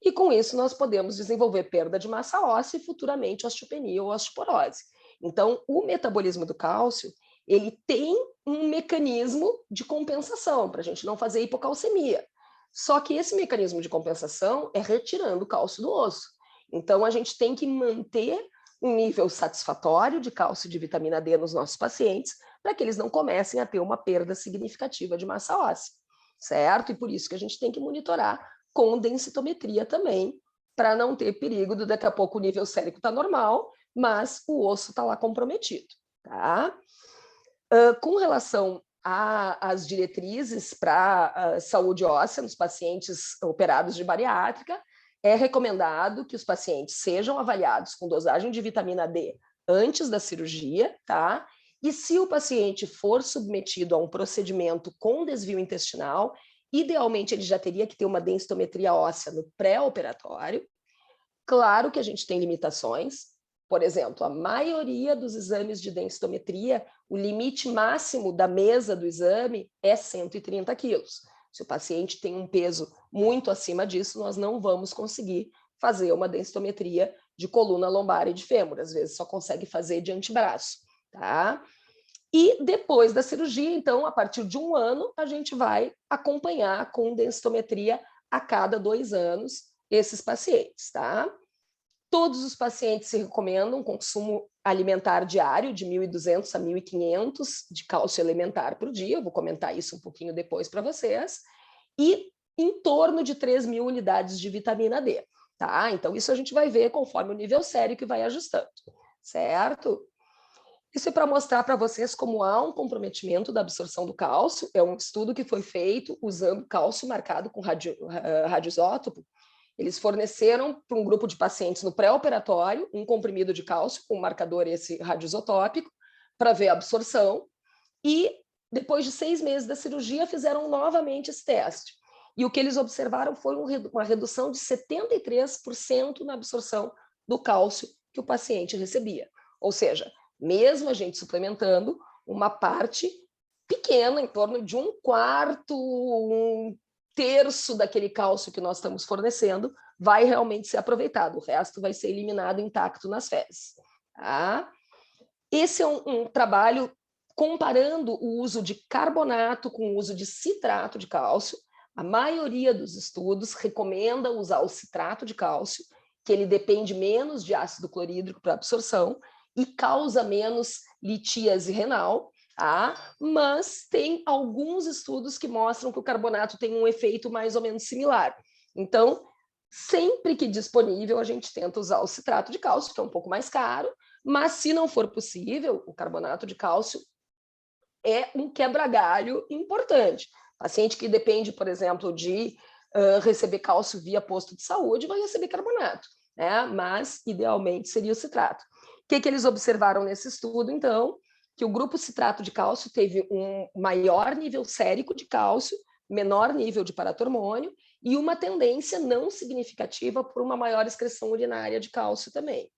D: e com isso nós podemos desenvolver perda de massa óssea e futuramente osteopenia ou osteoporose. Então, o metabolismo do cálcio, ele tem um mecanismo de compensação para a gente não fazer hipocalcemia. Só que esse mecanismo de compensação é retirando o cálcio do osso. Então, a gente tem que manter um nível satisfatório de cálcio e de vitamina D nos nossos pacientes para que eles não comecem a ter uma perda significativa de massa óssea, certo? E por isso que a gente tem que monitorar com densitometria também, para não ter perigo de daqui a pouco o nível sérico está normal, mas o osso está lá comprometido, tá? Com relação às diretrizes para saúde óssea nos pacientes operados de bariátrica, é recomendado que os pacientes sejam avaliados com dosagem de vitamina D antes da cirurgia, tá? E se o paciente for submetido a um procedimento com desvio intestinal, idealmente ele já teria que ter uma densitometria óssea no pré-operatório. Claro que a gente tem limitações. Por exemplo, a maioria dos exames de densitometria, o limite máximo da mesa do exame é 130 quilos. Se o paciente tem um peso muito acima disso, nós não vamos conseguir fazer uma densitometria de coluna lombar e de fêmur. Às vezes só consegue fazer de antebraço, tá? E depois da cirurgia, então, a partir de 1 ano, a gente vai acompanhar com densitometria a cada 2 anos esses pacientes, tá? Todos os pacientes se recomendam um consumo alimentar diário de 1.200 a 1.500 de cálcio elementar por dia, eu vou comentar isso um pouquinho depois para vocês, e em torno de 3.000 unidades de vitamina D, tá? Então, isso a gente vai ver conforme o nível sérico e vai ajustando, certo? Isso é para mostrar para vocês como há um comprometimento da absorção do cálcio, é um estudo que foi feito usando cálcio marcado com radioisótopo. Eles forneceram para um grupo de pacientes no pré-operatório um comprimido de cálcio com marcador esse radioisotópico para ver a absorção e depois de 6 meses da cirurgia fizeram novamente esse teste. E o que eles observaram foi uma redução de 73% na absorção do cálcio que o paciente recebia. Ou seja, mesmo a gente suplementando, uma parte pequena, em torno de 1/4, 1/3 daquele cálcio que nós estamos fornecendo vai realmente ser aproveitado, o resto vai ser eliminado intacto nas fezes. Tá? Esse é um trabalho comparando o uso de carbonato com o uso de citrato de cálcio. A maioria dos estudos recomenda usar o citrato de cálcio, que ele depende menos de ácido clorídrico para absorção e causa menos litíase renal, tá? Mas tem alguns estudos que mostram que o carbonato tem um efeito mais ou menos similar. Então, sempre que disponível, a gente tenta usar o citrato de cálcio, que é um pouco mais caro, mas se não for possível, o carbonato de cálcio é um quebra-galho importante. Paciente que depende, por exemplo, de receber cálcio via posto de saúde, vai receber carbonato, né? Mas, idealmente, seria o citrato. O que eles observaram nesse estudo, então? Que o grupo citrato de cálcio teve um maior nível sérico de cálcio, menor nível de paratormônio e uma tendência não significativa por uma maior excreção urinária de cálcio também.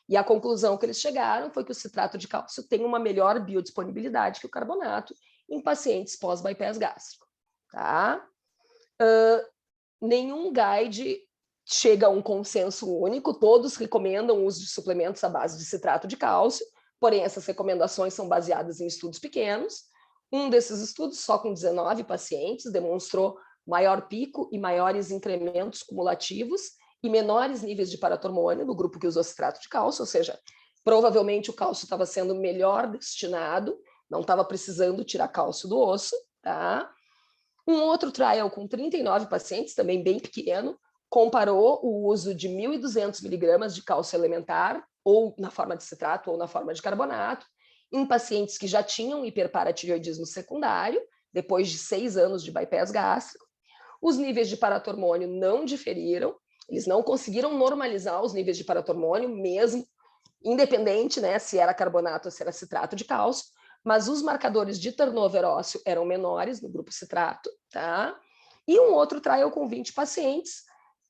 D: E a conclusão que eles chegaram foi que o citrato de cálcio tem uma melhor biodisponibilidade que o carbonato em pacientes pós-bypass gástrico. Tá? Nenhum guide chega a um consenso único, todos recomendam o uso de suplementos à base de citrato de cálcio, porém essas recomendações são baseadas em estudos pequenos. Um desses estudos, só com 19 pacientes, demonstrou maior pico e maiores incrementos cumulativos e menores níveis de paratormônio no grupo que usou citrato de cálcio, ou seja, provavelmente o cálcio estava sendo melhor destinado, não estava precisando tirar cálcio do osso, tá? Um outro trial com 39 pacientes, também bem pequeno, comparou o uso de 1.200 miligramas de cálcio elementar, ou na forma de citrato ou na forma de carbonato, em pacientes que já tinham hiperparatireoidismo secundário, depois de 6 anos de bypass gástrico. Os níveis de paratormônio não diferiram, eles não conseguiram normalizar os níveis de paratormônio, mesmo independente, né, se era carbonato ou se era citrato de cálcio, mas os marcadores de turnover ósseo eram menores no grupo citrato, tá? E um outro trial com 20 pacientes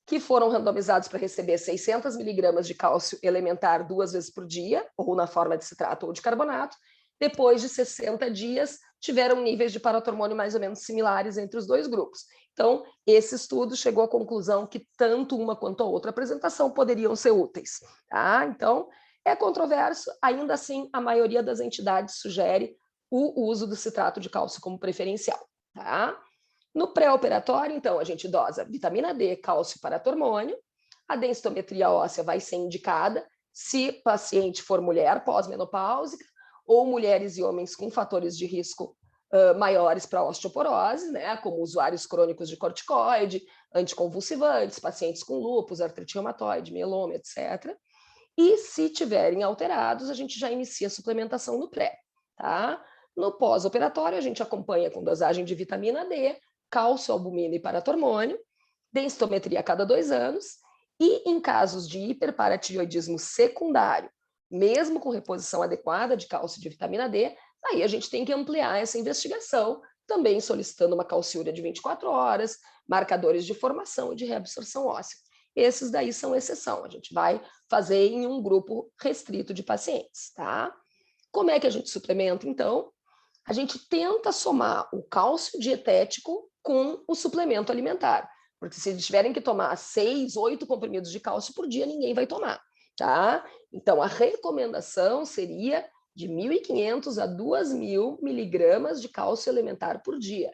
D: que foram randomizados para receber 600 miligramas de cálcio elementar 2 vezes por dia, ou na forma de citrato ou de carbonato. Depois de 60 dias, tiveram níveis de paratormônio mais ou menos similares entre os dois grupos. Então, esse estudo chegou à conclusão que tanto uma quanto a outra apresentação poderiam ser úteis. Tá? Então, é controverso, ainda assim, a maioria das entidades sugere o uso do citrato de cálcio como preferencial. Tá? No pré-operatório, então, a gente dosa vitamina D, cálcio e paratormônio. A densitometria óssea vai ser indicada se o paciente for mulher pós-menopáusica ou mulheres e homens com fatores de risco maiores para osteoporose, né, como usuários crônicos de corticoide, anticonvulsivantes, pacientes com lúpus, artrite reumatoide, mieloma, etc. E se tiverem alterados, a gente já inicia a suplementação no pré. Tá? No pós-operatório, a gente acompanha com dosagem de vitamina D, cálcio, albumina e paratormônio, densitometria a cada 2 anos, e em casos de hiperparatireoidismo secundário, mesmo com reposição adequada de cálcio e de vitamina D, aí a gente tem que ampliar essa investigação, também solicitando uma calciúria de 24 horas, marcadores de formação e de reabsorção óssea. Esses daí são exceção, a gente vai fazer em um grupo restrito de pacientes, tá? Como é que a gente suplementa, então? A gente tenta somar o cálcio dietético com o suplemento alimentar, porque se eles tiverem que tomar 6, 8 comprimidos de cálcio por dia, ninguém vai tomar, tá? Então, a recomendação seria de 1.500 a 2.000 miligramas de cálcio elementar por dia.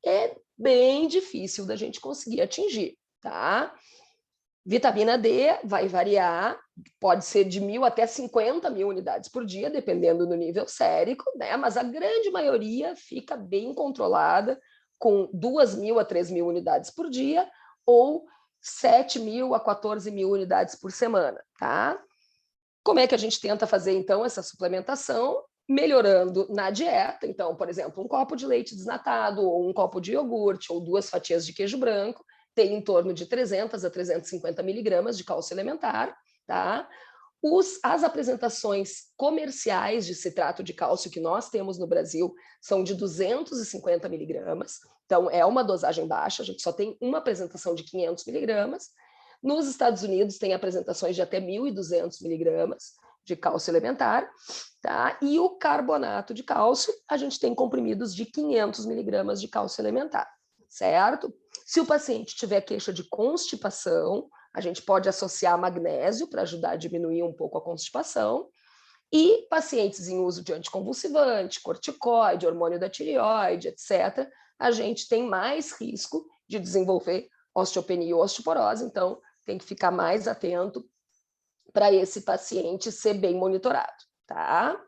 D: É bem difícil da gente conseguir atingir, tá? Vitamina D vai variar, pode ser de 1.000 até 50.000 unidades por dia, dependendo do nível sérico, né? Mas a grande maioria fica bem controlada, com 2.000 a 3.000 unidades por dia, ou 7.000 a 14.000 unidades por semana, tá? Como é que a gente tenta fazer, então, essa suplementação? Melhorando na dieta. Então, por exemplo, um copo de leite desnatado, ou um copo de iogurte, ou 2 fatias de queijo branco, tem em torno de 300 a 350 miligramas de cálcio elementar, tá? As apresentações comerciais de citrato de cálcio que nós temos no Brasil são de 250 miligramas, então é uma dosagem baixa, a gente só tem uma apresentação de 500 miligramas. Nos Estados Unidos tem apresentações de até 1.200 miligramas de cálcio elementar, tá? E o carbonato de cálcio, a gente tem comprimidos de 500 miligramas de cálcio elementar, certo? Se o paciente tiver queixa de constipação, a gente pode associar magnésio para ajudar a diminuir um pouco a constipação. E pacientes em uso de anticonvulsivante, corticoide, hormônio da tireoide, etc., a gente tem mais risco de desenvolver osteopenia ou osteoporose, então tem que ficar mais atento para esse paciente ser bem monitorado, tá?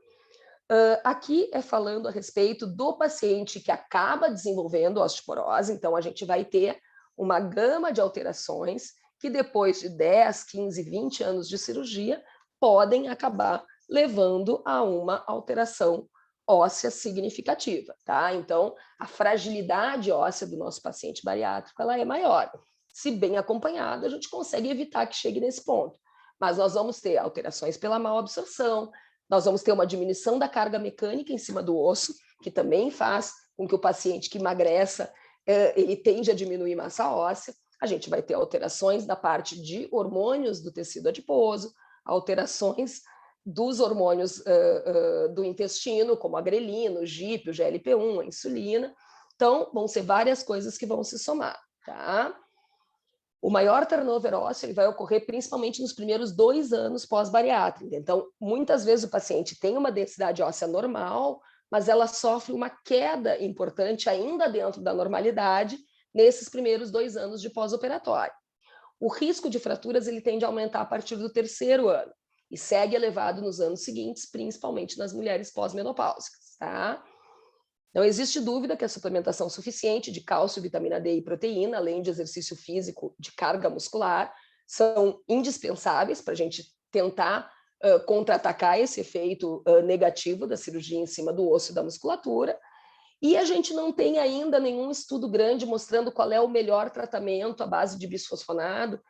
D: Aqui é falando a respeito do paciente que acaba desenvolvendo osteoporose, então a gente vai ter uma gama de alterações que depois de 10, 15, 20 anos de cirurgia podem acabar levando a uma alteração óssea significativa, tá? Então, a fragilidade óssea do nosso paciente bariátrico, ela é maior. Se bem acompanhado, a gente consegue evitar que chegue nesse ponto. Mas nós vamos ter alterações pela mal absorção, nós vamos ter uma diminuição da carga mecânica em cima do osso, que também faz com que o paciente que emagreça, ele tende a diminuir massa óssea. A gente vai ter alterações na parte de hormônios do tecido adiposo, alterações dos hormônios do intestino, como a grelina, o GIP, o GLP-1, a insulina. Então, vão ser várias coisas que vão se somar, tá? O maior turnover ósseo ele vai ocorrer principalmente nos primeiros 2 anos pós-bariátrica. Então, muitas vezes o paciente tem uma densidade óssea normal, mas ela sofre uma queda importante ainda dentro da normalidade nesses primeiros 2 anos de pós-operatório. O risco de fraturas ele tende a aumentar a partir do 3º ano e segue elevado nos anos seguintes, principalmente nas mulheres pós-menopáusicas, tá? Não existe dúvida que a suplementação suficiente de cálcio, vitamina D e proteína, além de exercício físico de carga muscular, são indispensáveis para a gente tentar contra-atacar esse efeito negativo da cirurgia em cima do osso e da musculatura. E a gente não tem ainda nenhum estudo grande mostrando qual é o melhor tratamento à base de bisfosfonado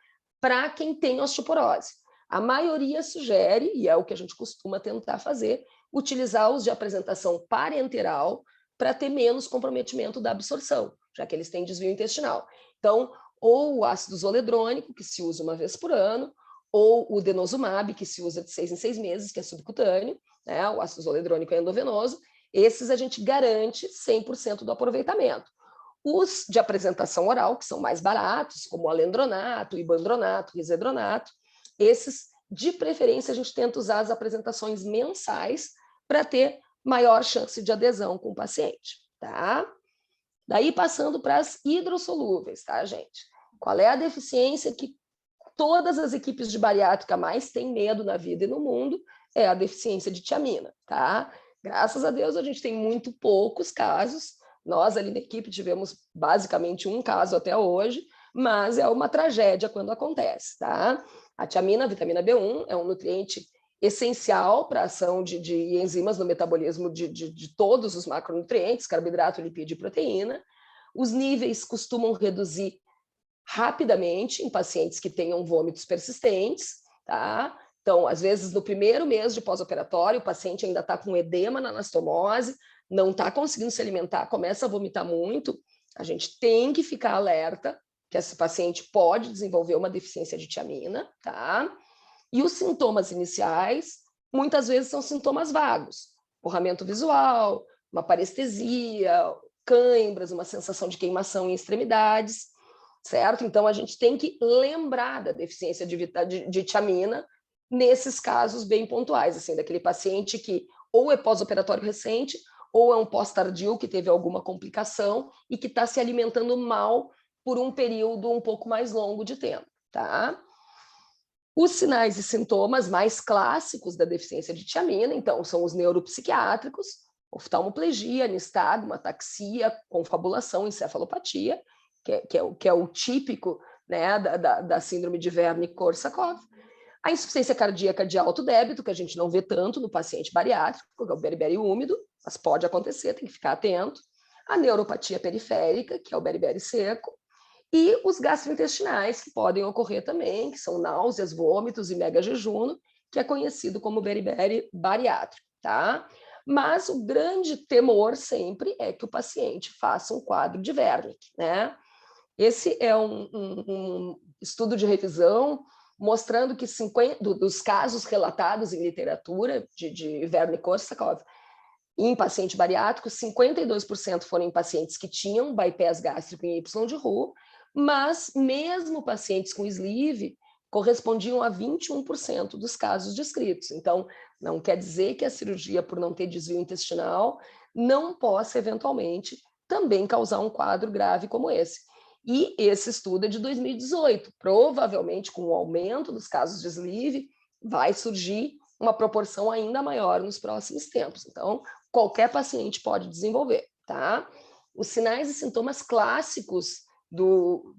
D: para quem tem osteoporose. A maioria sugere, e é o que a gente costuma tentar fazer, utilizar os de apresentação parenteral para ter menos comprometimento da absorção, já que eles têm desvio intestinal. Então, ou o ácido zoledrônico, que se usa uma vez por ano, ou o denosumab, que se usa de 6 em 6 meses, que é subcutâneo, né? O ácido zoledrônico é endovenoso, Esses a gente garante 100% do aproveitamento. Os de apresentação oral, que são mais baratos, como o alendronato, ibandronato, risedronato, esses, de preferência, a gente tenta usar as apresentações mensais para ter maior chance de adesão com o paciente, tá? Daí, passando para as hidrossolúveis, tá, gente? Qual é a deficiência que todas as equipes de bariátrica mais têm medo na vida e no mundo? É a deficiência de tiamina, tá? Graças a Deus, a gente tem muito poucos casos. Nós, ali na equipe, tivemos basicamente um caso até hoje, mas é uma tragédia quando acontece, tá? A tiamina, a vitamina B1, é um nutriente essencial para a ação de enzimas no metabolismo de todos os macronutrientes, carboidrato, lipídio e proteína. Os níveis costumam reduzir rapidamente em pacientes que tenham vômitos persistentes, tá? Então, às vezes, no primeiro mês de pós-operatório, o paciente ainda está com edema na anastomose, não está conseguindo se alimentar, começa a vomitar muito, a gente tem que ficar alerta que esse paciente pode desenvolver uma deficiência de tiamina, tá? E os sintomas iniciais, muitas vezes, são sintomas vagos. Borramento visual, uma parestesia, cãibras, uma sensação de queimação em extremidades, certo? Então, a gente tem que lembrar da deficiência de tiamina nesses casos bem pontuais, assim, daquele paciente que ou é pós-operatório recente, ou é um pós-tardio que teve alguma complicação e que está se alimentando mal por um período um pouco mais longo de tempo, tá? Os sinais e sintomas mais clássicos da deficiência de tiamina, então, são os neuropsiquiátricos, oftalmoplegia, nistagmo, ataxia, confabulação, encefalopatia, que é o típico, né, da síndrome de Wernicke-Korsakoff. A insuficiência cardíaca de alto débito, que a gente não vê tanto no paciente bariátrico, que é o beriberi úmido, mas pode acontecer, tem que ficar atento. A neuropatia periférica, que é o beriberi seco. E os gastrointestinais, que podem ocorrer também, que são náuseas, vômitos e megajejuno, que é conhecido como beriberi bariátrico, tá? Mas o grande temor sempre é que o paciente faça um quadro de Wernicke, né? Esse é um estudo de revisão mostrando que dos casos relatados em literatura de Wernicke-Korsakoff em paciente bariátrico, 52% foram em pacientes que tinham bypass gástrico em Y de Roux, mas mesmo pacientes com sleeve correspondiam a 21% dos casos descritos. Então, não quer dizer que a cirurgia, por não ter desvio intestinal, não possa, eventualmente, também causar um quadro grave como esse. E esse estudo é de 2018. Provavelmente, com o aumento dos casos de sleeve, vai surgir uma proporção ainda maior nos próximos tempos. Então, qualquer paciente pode desenvolver, tá? Os sinais e sintomas clássicos do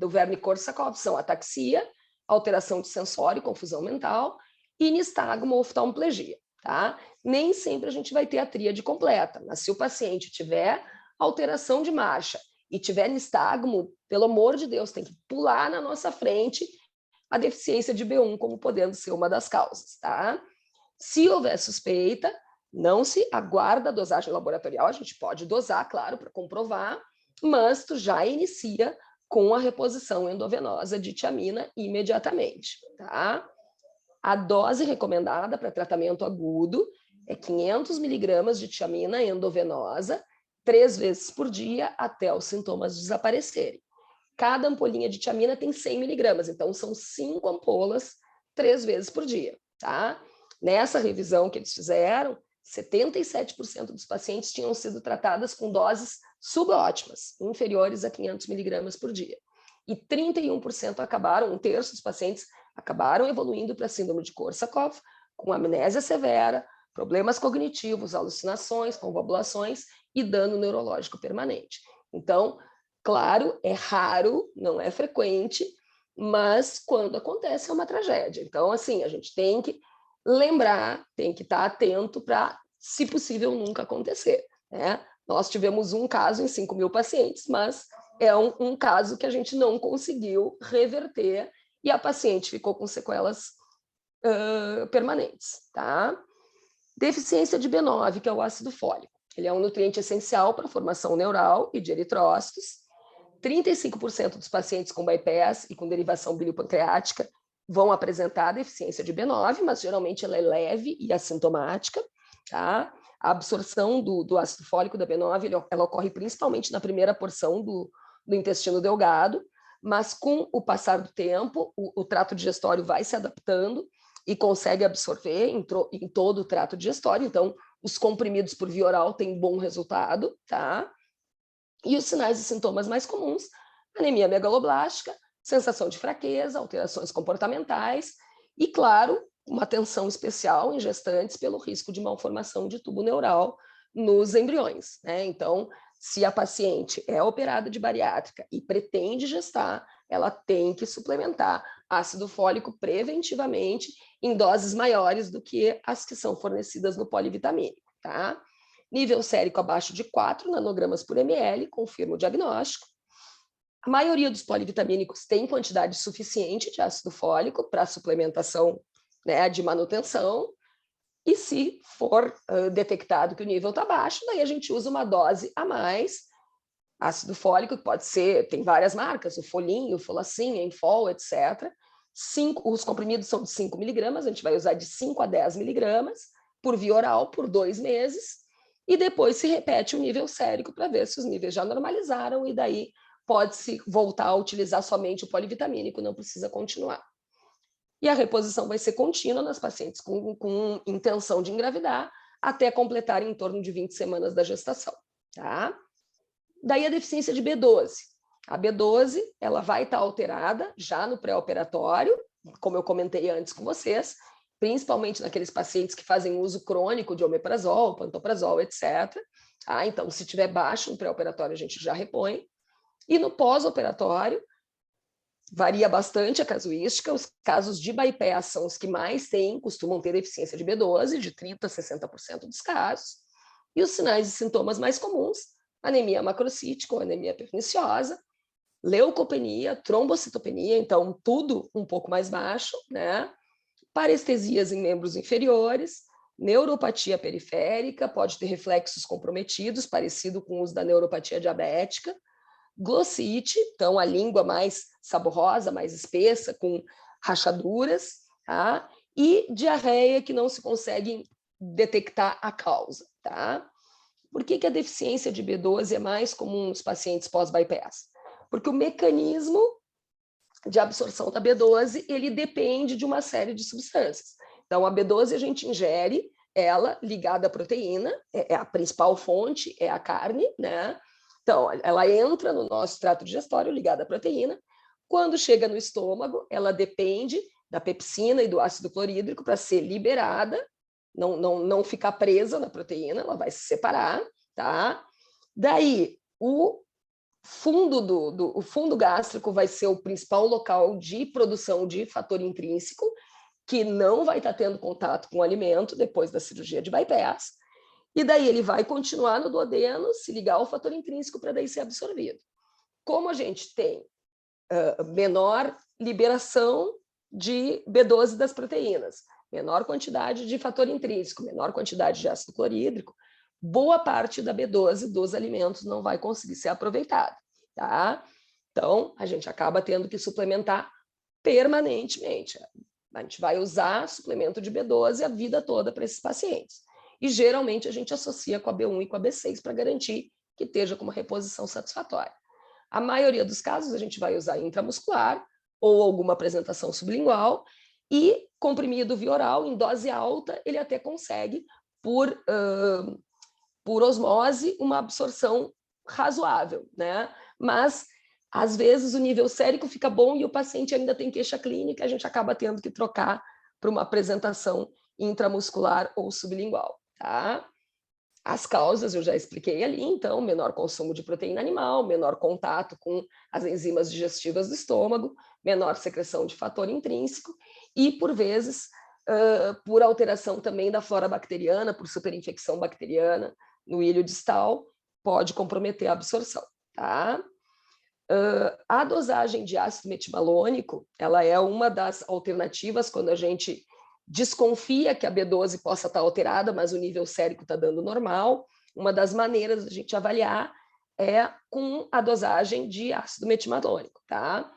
D: Wernicke-Korsakoff são ataxia, alteração de sensório, confusão mental, e nistagmo ou oftalmoplegia, tá? Nem sempre a gente vai ter a tríade completa, mas se o paciente tiver alteração de marcha e tiver nistagmo, pelo amor de Deus, tem que pular na nossa frente a deficiência de B1 como podendo ser uma das causas, tá? Se houver suspeita, não se aguarda a dosagem laboratorial, a gente pode dosar, claro, para comprovar, mas tu já inicia com a reposição endovenosa de tiamina imediatamente, tá? A dose recomendada para tratamento agudo é 500 miligramas de tiamina endovenosa, 3 vezes por dia, até os sintomas desaparecerem. Cada ampolinha de tiamina tem 100 miligramas, então são 5 ampolas 3 vezes por dia, tá? Nessa revisão que eles fizeram, 77% dos pacientes tinham sido tratadas com doses subótimas, inferiores a 500 miligramas por dia. E 31% acabaram, 1/3 dos pacientes acabaram evoluindo para a síndrome de Korsakoff, com amnésia severa, problemas cognitivos, alucinações, confabulações e dano neurológico permanente. Então, claro, é raro, não é frequente, mas quando acontece é uma tragédia. Então, assim, a gente tem que lembrar, tem que estar atento para, se possível, nunca acontecer, né? Nós tivemos um caso em 5.000 pacientes, mas é um caso que a gente não conseguiu reverter e a paciente ficou com sequelas permanentes, tá? Deficiência de B9, que é o ácido fólico. Ele é um nutriente essencial para a formação neural e de eritrócitos. 35% dos pacientes com bypass e com derivação biliopancreática vão apresentar deficiência de B9, mas geralmente ela é leve e assintomática, tá? A absorção do ácido fólico da B9, ela ocorre principalmente na primeira porção do intestino delgado, mas com o passar do tempo, o trato digestório vai se adaptando e consegue absorver em todo o trato digestório. Então, os comprimidos por via oral têm bom resultado, tá? E os sinais e sintomas mais comuns: anemia megaloblástica, sensação de fraqueza, alterações comportamentais e, claro, uma atenção especial em gestantes pelo risco de malformação de tubo neural nos embriões, né? Então, se a paciente é operada de bariátrica e pretende gestar, ela tem que suplementar ácido fólico preventivamente em doses maiores do que as que são fornecidas no polivitamínico, tá? Nível sérico abaixo de 4 nanogramas por ml, confirma o diagnóstico. A maioria dos polivitamínicos tem quantidade suficiente de ácido fólico para suplementação, né, de manutenção. E se for detectado que o nível está baixo, daí a gente usa uma dose a mais. Ácido fólico, que pode ser, tem várias marcas, o Folinho, o Folacin, Enfol, etc. Os comprimidos são de 5 miligramas, a gente vai usar de 5 a 10 miligramas por via oral por 2 meses, e depois se repete o nível sérico para ver se os níveis já normalizaram, e daí pode-se voltar a utilizar somente o polivitamínico, não precisa continuar. E a reposição vai ser contínua nas pacientes com intenção de engravidar até completar em torno de 20 semanas da gestação, tá? Daí a deficiência de B12. A B12, ela vai estar alterada já no pré-operatório, como eu comentei antes com vocês, principalmente naqueles pacientes que fazem uso crônico de omeprazol, pantoprazol, etc. Tá? Então, se tiver baixo no pré-operatório, a gente já repõe. E no pós-operatório, varia bastante a casuística. Os casos de bypass são os que mais costumam ter deficiência de B12, de 30% a 60% dos casos. E os sinais e sintomas mais comuns: anemia macrocítica ou anemia perniciosa, leucopenia, trombocitopenia, então tudo um pouco mais baixo, né? Parestesias em membros inferiores, neuropatia periférica, pode ter reflexos comprometidos, parecido com os da neuropatia diabética, glossite, então a língua mais saborosa, mais espessa, com rachaduras, tá? E diarreia que não se consegue detectar a causa, tá? Por que a deficiência de B12 é mais comum nos pacientes pós-bypass? Porque o mecanismo de absorção da B12, ele depende de uma série de substâncias. Então, a B12 a gente ingere ela ligada à proteína, é a principal fonte, é a carne, né? Então, ela entra no nosso trato digestório ligada à proteína. Quando chega no estômago, ela depende da pepsina e do ácido clorídrico para ser liberada, não ficar presa na proteína, ela vai se separar, tá? Daí, o fundo gástrico vai ser o principal local de produção de fator intrínseco, que não vai estar tendo contato com o alimento depois da cirurgia de bypass. E daí ele vai continuar no duodeno, se ligar ao fator intrínseco para daí ser absorvido. Como a gente tem menor liberação de B12 das proteínas, menor quantidade de fator intrínseco, menor quantidade de ácido clorídrico, boa parte da B12 dos alimentos não vai conseguir ser aproveitada, tá? Então, a gente acaba tendo que suplementar permanentemente. A gente vai usar suplemento de B12 a vida toda para esses pacientes. E, geralmente, a gente associa com a B1 e com a B6 para garantir que esteja com uma reposição satisfatória. A maioria dos casos, a gente vai usar intramuscular ou alguma apresentação sublingual, e comprimido via oral, em dose alta, ele até consegue, por osmose, uma absorção razoável, né? Mas, às vezes, o nível sérico fica bom e o paciente ainda tem queixa clínica, a gente acaba tendo que trocar para uma apresentação intramuscular ou sublingual, tá? As causas eu já expliquei ali, então, menor consumo de proteína animal, menor contato com as enzimas digestivas do estômago, menor secreção de fator intrínseco e, por vezes, por alteração também da flora bacteriana, por superinfecção bacteriana no ilho distal, pode comprometer a absorção, tá? A dosagem de ácido metimalônico, ela é uma das alternativas quando a gente desconfia que a B12 possa estar alterada, mas o nível sérico está dando normal. Uma das maneiras de a gente avaliar é com a dosagem de ácido metimalônico, tá?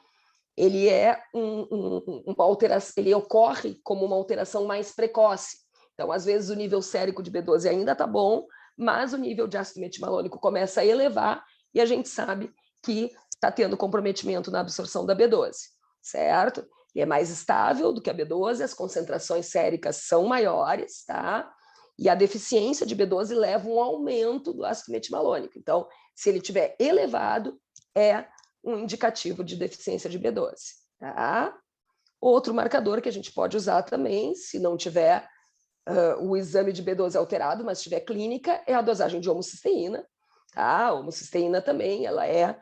D: Ele é uma alteração, ele ocorre como uma alteração mais precoce. Então, às vezes, o nível sérico de B12 ainda está bom, mas o nível de ácido metilmalônico começa a elevar e a gente sabe que está tendo comprometimento na absorção da B12, certo? E é mais estável do que a B12, as concentrações séricas são maiores, tá? E a deficiência de B12 leva um aumento do ácido metilmalônico. Então, se ele estiver elevado, é um indicativo de deficiência de B12, tá? Outro marcador que a gente pode usar também, se não tiver o exame de B12 alterado, mas tiver clínica, é a dosagem de homocisteína, tá? A homocisteína também, ela é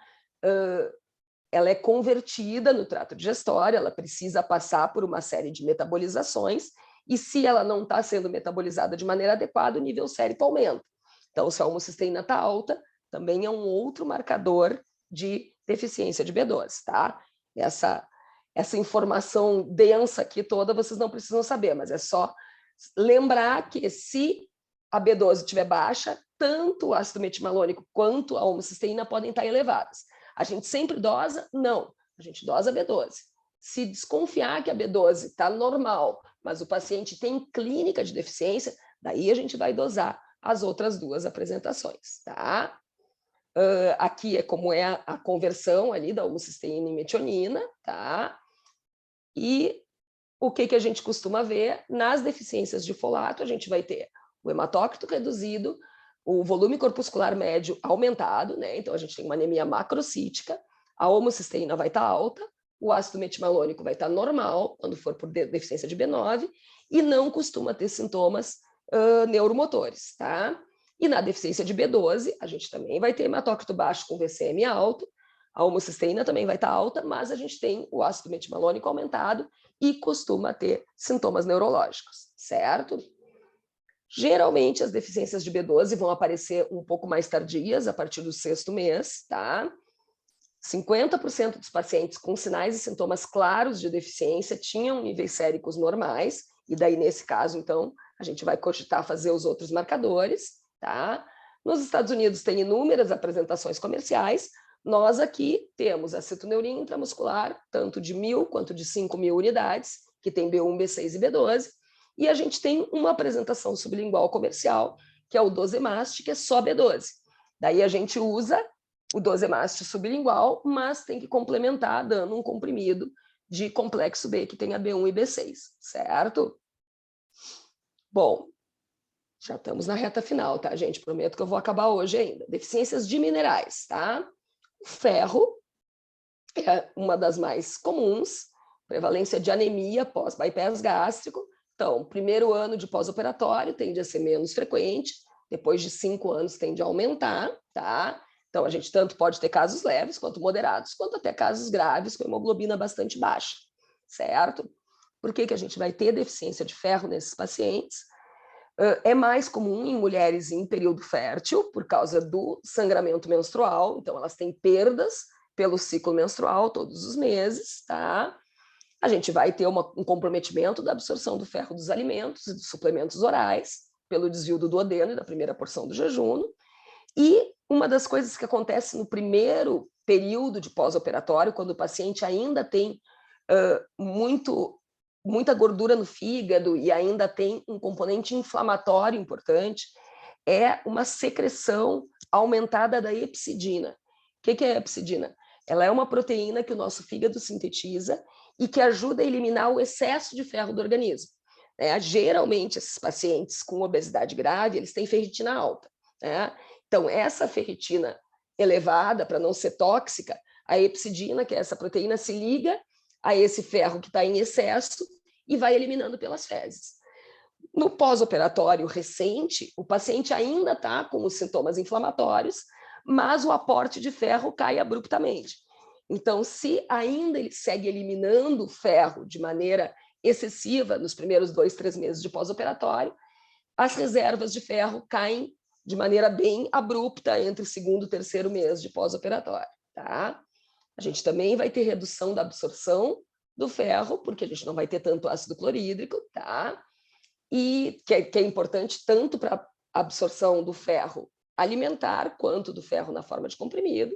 D: convertida no trato digestório, ela precisa passar por uma série de metabolizações, e se ela não está sendo metabolizada de maneira adequada, o nível sérico aumenta. Então, se a homocisteína está alta, também é um outro marcador de deficiência de B12, tá? Essa informação densa aqui toda vocês não precisam saber, mas é só lembrar que se a B12 estiver baixa, tanto o ácido metilmalônico quanto a homocisteína podem estar elevadas. A gente sempre dosa? Não, a gente dosa a B12. Se desconfiar que a B12 está normal, mas o paciente tem clínica de deficiência, daí a gente vai dosar as outras duas apresentações, tá? Aqui é como é a conversão ali da homocisteína em metionina, tá? E o que a gente costuma ver nas deficiências de folato, a gente vai ter o hematócrito reduzido, o volume corpuscular médio aumentado, né? Então a gente tem uma anemia macrocítica, a homocisteína vai estar alta, o ácido metilmalônico vai estar normal, quando for por deficiência de B9, e não costuma ter sintomas neuromotores, tá? E na deficiência de B12, a gente também vai ter hematócrito baixo com VCM alto, a homocisteína também vai estar alta, mas a gente tem o ácido metilmalônico aumentado e costuma ter sintomas neurológicos, certo? Geralmente, as deficiências de B12 vão aparecer um pouco mais tardias, a partir do 6º mês, tá? 50% dos pacientes com sinais e sintomas claros de deficiência tinham níveis séricos normais, e daí, nesse caso, então, a gente vai cogitar fazer os outros marcadores, tá? Nos Estados Unidos tem inúmeras apresentações comerciais, nós aqui temos acetoneuria intramuscular, tanto de 1.000 quanto de 5.000 unidades, que tem B1, B6 e B12, e a gente tem uma apresentação sublingual comercial, que é o Dozemast, que é só B12. Daí a gente usa o Dozemast sublingual, mas tem que complementar dando um comprimido de complexo B, que tenha B1 e B6, certo? Bom, já estamos na reta final, tá, gente? Prometo que eu vou acabar hoje ainda. Deficiências de minerais, tá? O ferro é uma das mais comuns, prevalência de anemia pós-bypass gástrico. Então, primeiro ano de pós-operatório tende a ser menos frequente, depois de 5 anos tende a aumentar, tá? Então, a gente tanto pode ter casos leves quanto moderados, quanto até casos graves com hemoglobina bastante baixa, certo? Por que a gente vai ter deficiência de ferro nesses pacientes? É mais comum em mulheres em período fértil, por causa do sangramento menstrual, então elas têm perdas pelo ciclo menstrual todos os meses, tá? A gente vai ter um comprometimento da absorção do ferro dos alimentos e dos suplementos orais, pelo desvio do duodeno e da primeira porção do jejum. E uma das coisas que acontece no primeiro período de pós-operatório, quando o paciente ainda tem muita gordura no fígado e ainda tem um componente inflamatório importante, é uma secreção aumentada da hepcidina. O que é a hepcidina? Ela é uma proteína que o nosso fígado sintetiza e que ajuda a eliminar o excesso de ferro do organismo. Geralmente, esses pacientes com obesidade grave, eles têm ferritina alta, né? Então, essa ferritina elevada, para não ser tóxica, a hepcidina, que é essa proteína, se liga a esse ferro que está em excesso e vai eliminando pelas fezes. No pós-operatório recente, o paciente ainda está com os sintomas inflamatórios, mas o aporte de ferro cai abruptamente. Então, se ainda ele segue eliminando ferro de maneira excessiva nos primeiros 2, 3 meses de pós-operatório, as reservas de ferro caem de maneira bem abrupta entre o 2º e 3º mês de pós-operatório, tá? A gente também vai ter redução da absorção do ferro, porque a gente não vai ter tanto ácido clorídrico, tá? E que é importante tanto para a absorção do ferro alimentar, quanto do ferro na forma de comprimido.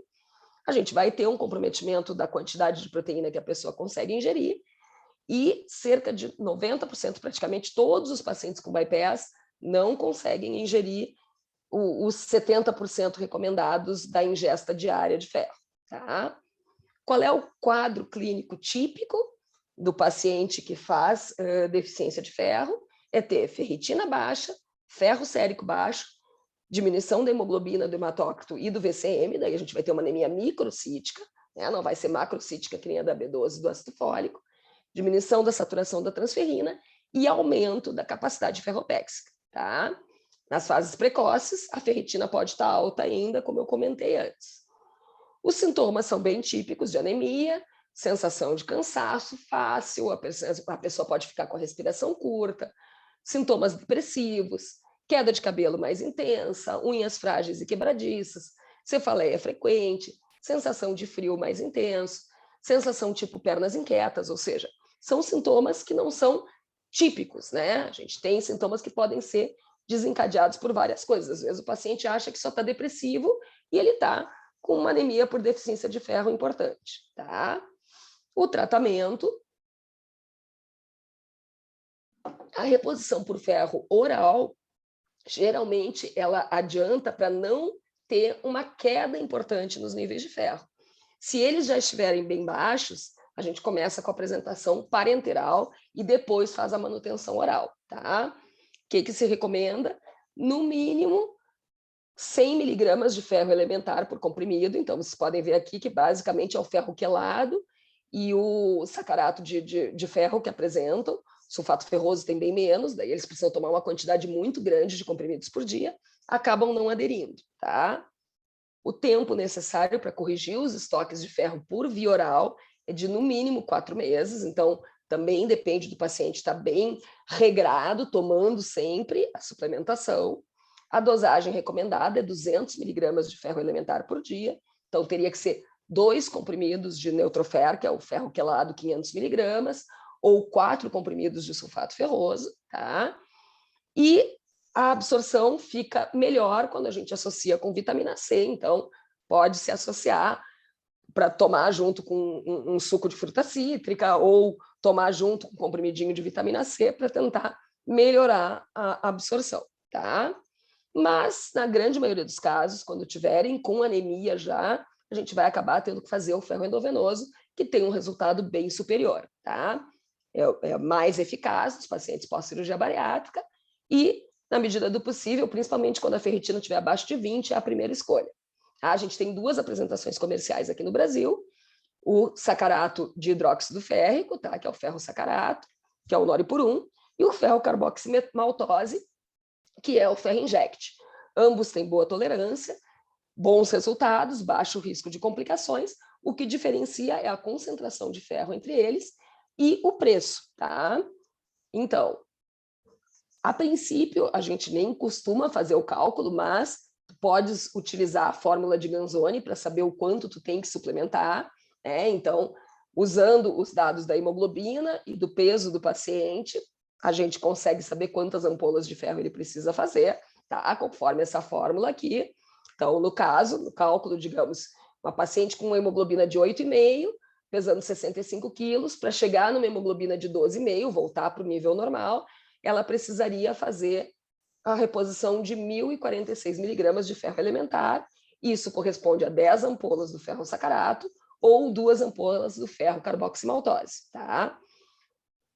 D: A gente vai ter um comprometimento da quantidade de proteína que a pessoa consegue ingerir, E cerca de 90%, praticamente todos os pacientes com bypass não conseguem ingerir os 70% recomendados da ingesta diária de ferro. Tá? Qual é o quadro clínico típico do paciente que faz deficiência de ferro? É ter ferritina baixa, ferro sérico baixo, diminuição da hemoglobina, do hematócrito e do VCM, daí a gente vai ter uma anemia microcítica, né? Não vai ser macrocítica que nem a da B12 do ácido fólico, diminuição da saturação da transferrina e aumento da capacidade ferropéxica. Tá? Nas fases precoces, a ferritina pode estar alta ainda, como eu comentei antes. Os sintomas são bem típicos de anemia, sensação de cansaço fácil, a pessoa pode ficar com a respiração curta, sintomas depressivos, queda de cabelo mais intensa, unhas frágeis e quebradiças, cefaleia frequente, sensação de frio mais intenso, sensação tipo pernas inquietas, ou seja, são sintomas que não são típicos, né? A gente tem sintomas que podem ser desencadeados por várias coisas. Às vezes o paciente acha que só está depressivo e ele está com uma anemia por deficiência de ferro importante, tá? O tratamento, a reposição por ferro oral, geralmente ela adianta para não ter uma queda importante nos níveis de ferro. Se eles já estiverem bem baixos, a gente começa com a apresentação parenteral e depois faz a manutenção oral, tá? O que se recomenda? No mínimo 100 miligramas de ferro elementar por comprimido. Então, vocês podem ver aqui que basicamente é o ferro quelado e o sacarato de ferro que apresentam. Sulfato ferroso tem bem menos, daí eles precisam tomar uma quantidade muito grande de comprimidos por dia, acabam não aderindo, tá? O tempo necessário para corrigir os estoques de ferro por via oral é de no mínimo 4 meses, então também depende do paciente estar bem regrado, tomando sempre a suplementação. A dosagem recomendada é 200 miligramas de ferro elementar por dia, então teria que ser 2 comprimidos de Neutrofer, que é o ferro quelado, 500 miligramas, ou 4 comprimidos de sulfato ferroso, tá? E a absorção fica melhor quando a gente associa com vitamina C, então pode se associar para tomar junto com um suco de fruta cítrica ou tomar junto com um comprimidinho de vitamina C para tentar melhorar a absorção, tá? Mas, na grande maioria dos casos, quando tiverem com anemia já, a gente vai acabar tendo que fazer o ferro endovenoso, que tem um resultado bem superior, tá? É mais eficaz nos pacientes pós-cirurgia bariátrica e, na medida do possível, principalmente quando a ferritina estiver abaixo de 20, é a primeira escolha. A gente tem 2 apresentações comerciais aqui no Brasil, o sacarato de hidróxido férrico, tá? Que é o ferro sacarato, que é o Noripurum, e o ferro carboximaltose, que é o ferro inject. Ambos têm boa tolerância, bons resultados, baixo risco de complicações. O que diferencia é a concentração de ferro entre eles e o preço, tá? Então, a princípio, a gente nem costuma fazer o cálculo, mas tu podes utilizar a fórmula de Ganzoni para saber o quanto tu tem que suplementar, né? Então, usando os dados da hemoglobina e do peso do paciente, a gente consegue saber quantas ampolas de ferro ele precisa fazer, tá? Conforme essa fórmula aqui. Então, no caso, no cálculo, digamos, uma paciente com uma hemoglobina de 8,5, pesando 65 quilos, para chegar numa hemoglobina de 12,5, voltar para o nível normal, ela precisaria fazer a reposição de 1.046 miligramas de ferro elementar. Isso corresponde a 10 ampolas do ferro sacarato ou 2 ampolas do ferro carboximaltose, tá?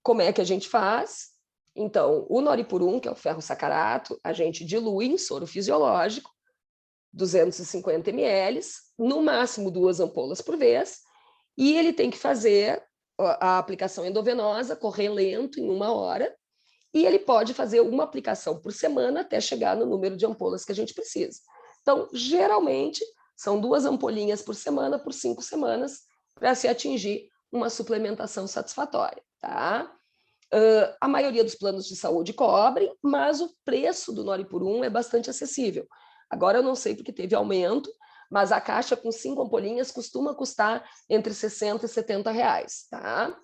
D: Como é que a gente faz? Então, o Noripurum, que é o ferro sacarato, a gente dilui em soro fisiológico, 250 ml, no máximo 2 ampolas por vez, e ele tem que fazer a aplicação endovenosa, correr lento em 1 hora, e ele pode fazer uma aplicação por semana até chegar no número de ampolas que a gente precisa. Então, geralmente, são 2 ampolinhas por semana, por 5 semanas, para se atingir uma suplementação satisfatória, tá? A maioria dos planos de saúde cobrem, mas o preço do Noripurum é bastante acessível. Agora eu não sei porque teve aumento, mas a caixa com 5 ampolinhas costuma custar entre 60 e 70 reais, tá?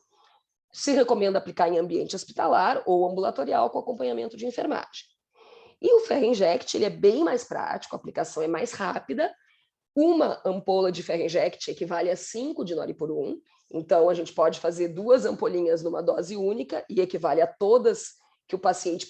D: Se recomenda aplicar em ambiente hospitalar ou ambulatorial com acompanhamento de enfermagem. E o ferro inject, ele é bem mais prático, a aplicação é mais rápida, uma ampola de Ferrinject equivale a 5 de Noripur-1, então a gente pode fazer 2 ampolinhas numa dose única e equivale a todas que o paciente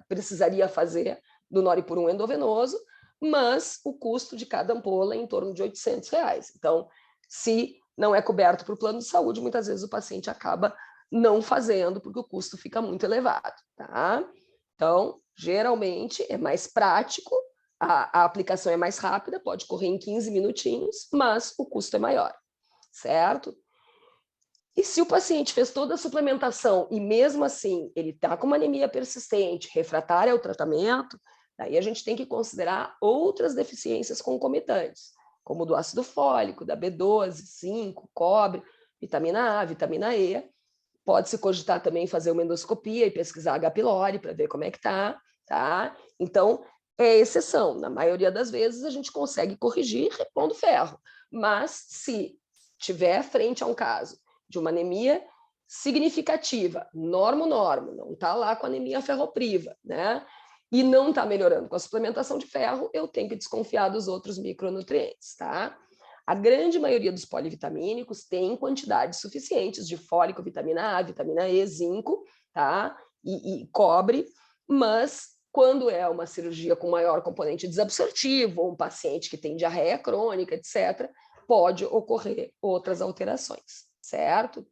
D: precisaria fazer do Noripur-1 endovenoso, mas o custo de cada ampola é em torno de R$800. Então, se não é coberto por plano de saúde, muitas vezes o paciente acaba não fazendo, porque o custo fica muito elevado, tá? Então, geralmente é mais prático, a aplicação é mais rápida, pode correr em 15 minutinhos, mas o custo é maior, certo? E se o paciente fez toda a suplementação e mesmo assim ele está com uma anemia persistente, refratária ao tratamento, daí a gente tem que considerar outras deficiências concomitantes, como do ácido fólico, da B12, zinco, cobre, vitamina A, vitamina E. Pode-se cogitar também fazer uma endoscopia e pesquisar H. pylori para ver como é que tá? Então, é exceção. Na maioria das vezes, a gente consegue corrigir repondo ferro. Mas, se tiver frente a um caso de uma anemia significativa, normo, não está lá com anemia ferropriva, né? E não está melhorando com a suplementação de ferro, eu tenho que desconfiar dos outros micronutrientes, tá? A grande maioria dos polivitamínicos tem quantidades suficientes de fólico, vitamina A, vitamina E, zinco, tá? E cobre, mas quando é uma cirurgia com maior componente desabsortivo, ou um paciente que tem diarreia crônica, etc., pode ocorrer outras alterações, certo?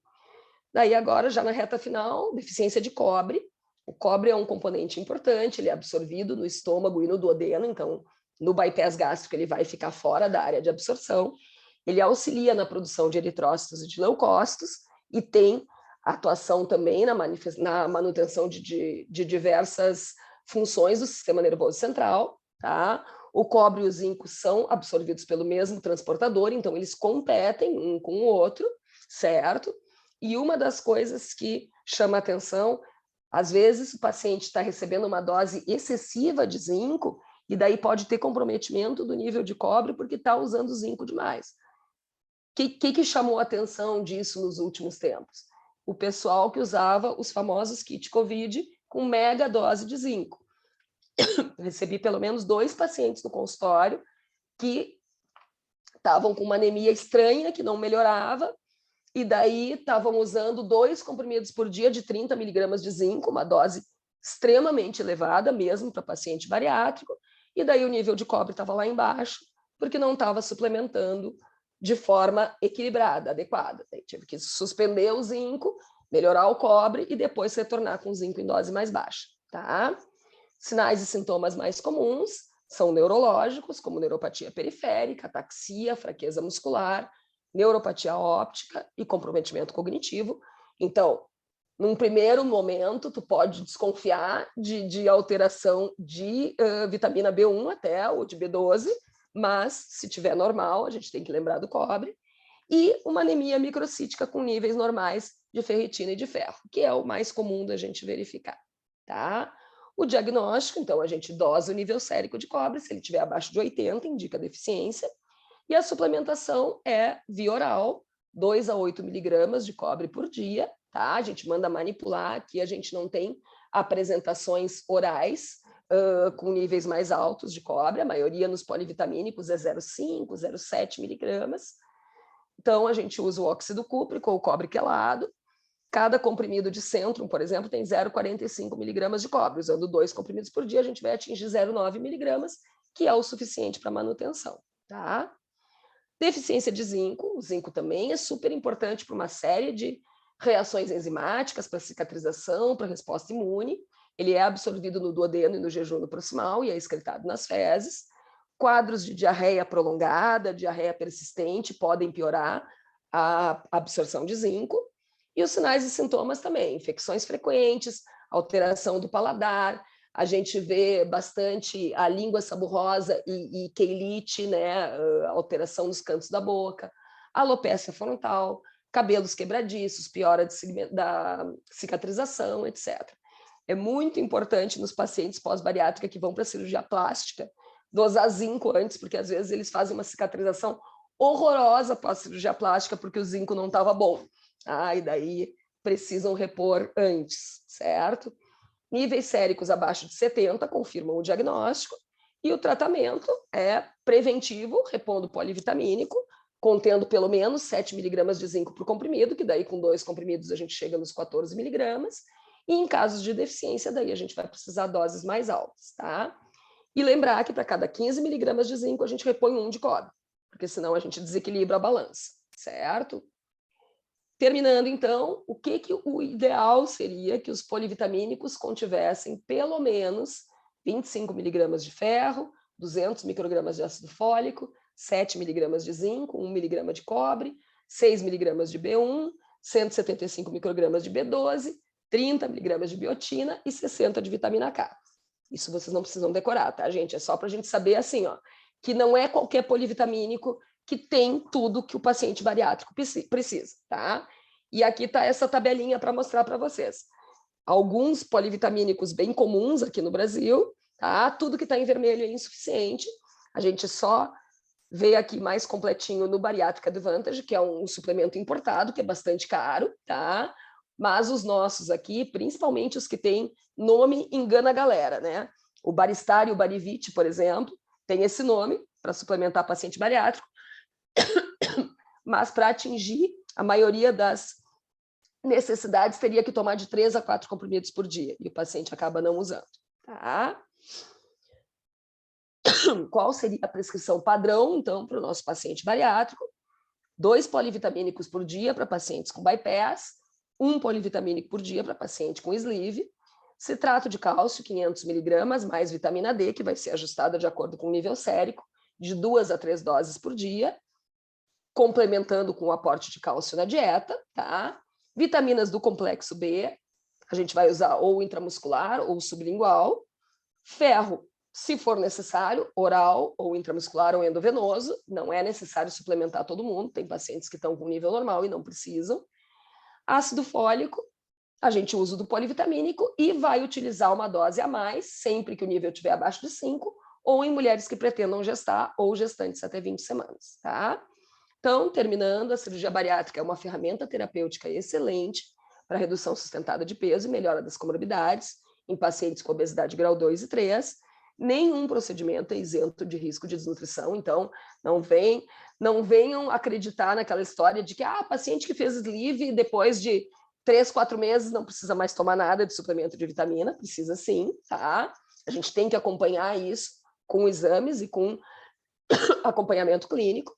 D: Daí agora, já na reta final, deficiência de cobre. O cobre é um componente importante, ele é absorvido no estômago e no duodeno, então no bypass gástrico ele vai ficar fora da área de absorção. Ele auxilia na produção de eritrócitos e de leucócitos e tem atuação também na manutenção de diversas funções do sistema nervoso central, tá? O cobre e o zinco são absorvidos pelo mesmo transportador, então eles competem um com o outro, certo? E uma das coisas que chama atenção, às vezes o paciente está recebendo uma dose excessiva de zinco e daí pode ter comprometimento do nível de cobre porque está usando zinco demais. O que chamou a atenção disso nos últimos tempos? O pessoal que usava os famosos kit COVID com mega dose de zinco. Recebi pelo menos 2 pacientes no consultório que estavam com uma anemia estranha, que não melhorava, e daí estavam usando 2 comprimidos por dia de 30 miligramas de zinco, uma dose extremamente elevada, mesmo para paciente bariátrico, e daí o nível de cobre estava lá embaixo, porque não estava suplementando de forma equilibrada, adequada. Daí tive que suspender o zinco, melhorar o cobre e depois retornar com o zinco em dose mais baixa, tá? Sinais e sintomas mais comuns são neurológicos, como neuropatia periférica, ataxia, fraqueza muscular, neuropatia óptica e comprometimento cognitivo. Então, num primeiro momento, tu pode desconfiar de alteração de vitamina B1 até, ou de B12, mas se tiver normal, a gente tem que lembrar do cobre, e uma anemia microcítica com níveis normais de ferritina e de ferro, que é o mais comum da gente verificar, tá? O diagnóstico, então, a gente dosa o nível sérico de cobre, se ele estiver abaixo de 80, indica deficiência, e a suplementação é via oral, 2 a 8 miligramas de cobre por dia, tá? A gente manda manipular, aqui a gente não tem apresentações orais com níveis mais altos de cobre, a maioria nos polivitamínicos é 0,5, 0,7 miligramas. Então, a gente usa o óxido cúprico ou o cobre quelado. Cada comprimido de Centrum, por exemplo, tem 0,45 miligramas de cobre. Usando 2 comprimidos por dia, a gente vai atingir 0,9 miligramas, que é o suficiente para manutenção, tá? Deficiência de zinco. O zinco também é super importante para uma série de reações enzimáticas, para cicatrização, para resposta imune. Ele é absorvido no duodeno e no jejum proximal e é excretado nas fezes. Quadros de diarreia prolongada, diarreia persistente podem piorar a absorção de zinco. E os sinais e sintomas também, infecções frequentes, alteração do paladar, a gente vê bastante a língua saburrosa e queilite, né? Alteração nos cantos da boca, alopécia frontal, cabelos quebradiços, piora da cicatrização, etc. É muito importante nos pacientes pós-bariátrica que vão para a cirurgia plástica dosar zinco antes, porque às vezes eles fazem uma cicatrização horrorosa pós-cirurgia plástica porque o zinco não estava bom. E daí precisam repor antes, certo? Níveis séricos abaixo de 70 confirmam o diagnóstico E o tratamento é preventivo, repondo polivitamínico, contendo pelo menos 7 miligramas de zinco por comprimido, que daí com 2 comprimidos a gente chega nos 14 miligramas. E em casos de deficiência, daí a gente vai precisar doses mais altas, tá? E lembrar que para cada 15 miligramas de zinco, a gente repõe 1 de cobre, porque senão a gente desequilibra a balança, certo? Terminando, então, o que o ideal seria que os polivitamínicos contivessem pelo menos 25 miligramas de ferro, 200 microgramas de ácido fólico, 7 miligramas de zinco, 1 miligrama de cobre, 6 miligramas de B1, 175 microgramas de B12, 30 miligramas de biotina e 60 de vitamina K. Isso vocês não precisam decorar, tá, gente? É só para a gente saber, assim, ó, que não é qualquer polivitamínico que tem tudo que o paciente bariátrico precisa, tá? E aqui está essa tabelinha para mostrar para vocês. Alguns polivitamínicos bem comuns aqui no Brasil, tá? Tudo que está em vermelho é insuficiente. A gente só vê aqui mais completinho no Bariátrica Advantage, que é um suplemento importado, que é bastante caro, tá? Mas os nossos aqui, principalmente os que têm nome, engana a galera, né? O Baristar e o Barivit, por exemplo, tem esse nome para suplementar paciente bariátrico, mas para atingir a maioria das necessidades, teria que tomar de 3 a 4 comprimidos por dia, e o paciente acaba não usando, tá? Qual seria a prescrição padrão, então, para o nosso paciente bariátrico? 2 polivitamínicos por dia para pacientes com bypass, 1 polivitamínico por dia para paciente com sleeve, citrato de cálcio, 500 miligramas, mais vitamina D, que vai ser ajustada de acordo com o nível sérico, de 2 a 3 doses por dia, complementando com o aporte de cálcio na dieta, tá? Vitaminas do complexo B, a gente vai usar ou intramuscular ou sublingual. Ferro, se for necessário, oral ou intramuscular ou endovenoso. Não é necessário suplementar todo mundo, tem pacientes que estão com nível normal e não precisam. Ácido fólico, a gente usa do polivitamínico e vai utilizar uma dose a mais, sempre que o nível estiver abaixo de 5, ou em mulheres que pretendam gestar ou gestantes até 20 semanas, tá? Então, terminando, a cirurgia bariátrica é uma ferramenta terapêutica excelente para redução sustentada de peso e melhora das comorbidades em pacientes com obesidade grau 2 e 3. Nenhum procedimento é isento de risco de desnutrição, então não venham acreditar naquela história de que paciente que fez sleeve depois de 3, 4 meses não precisa mais tomar nada de suplemento de vitamina, precisa sim, tá? A gente tem que acompanhar isso com exames e com acompanhamento clínico.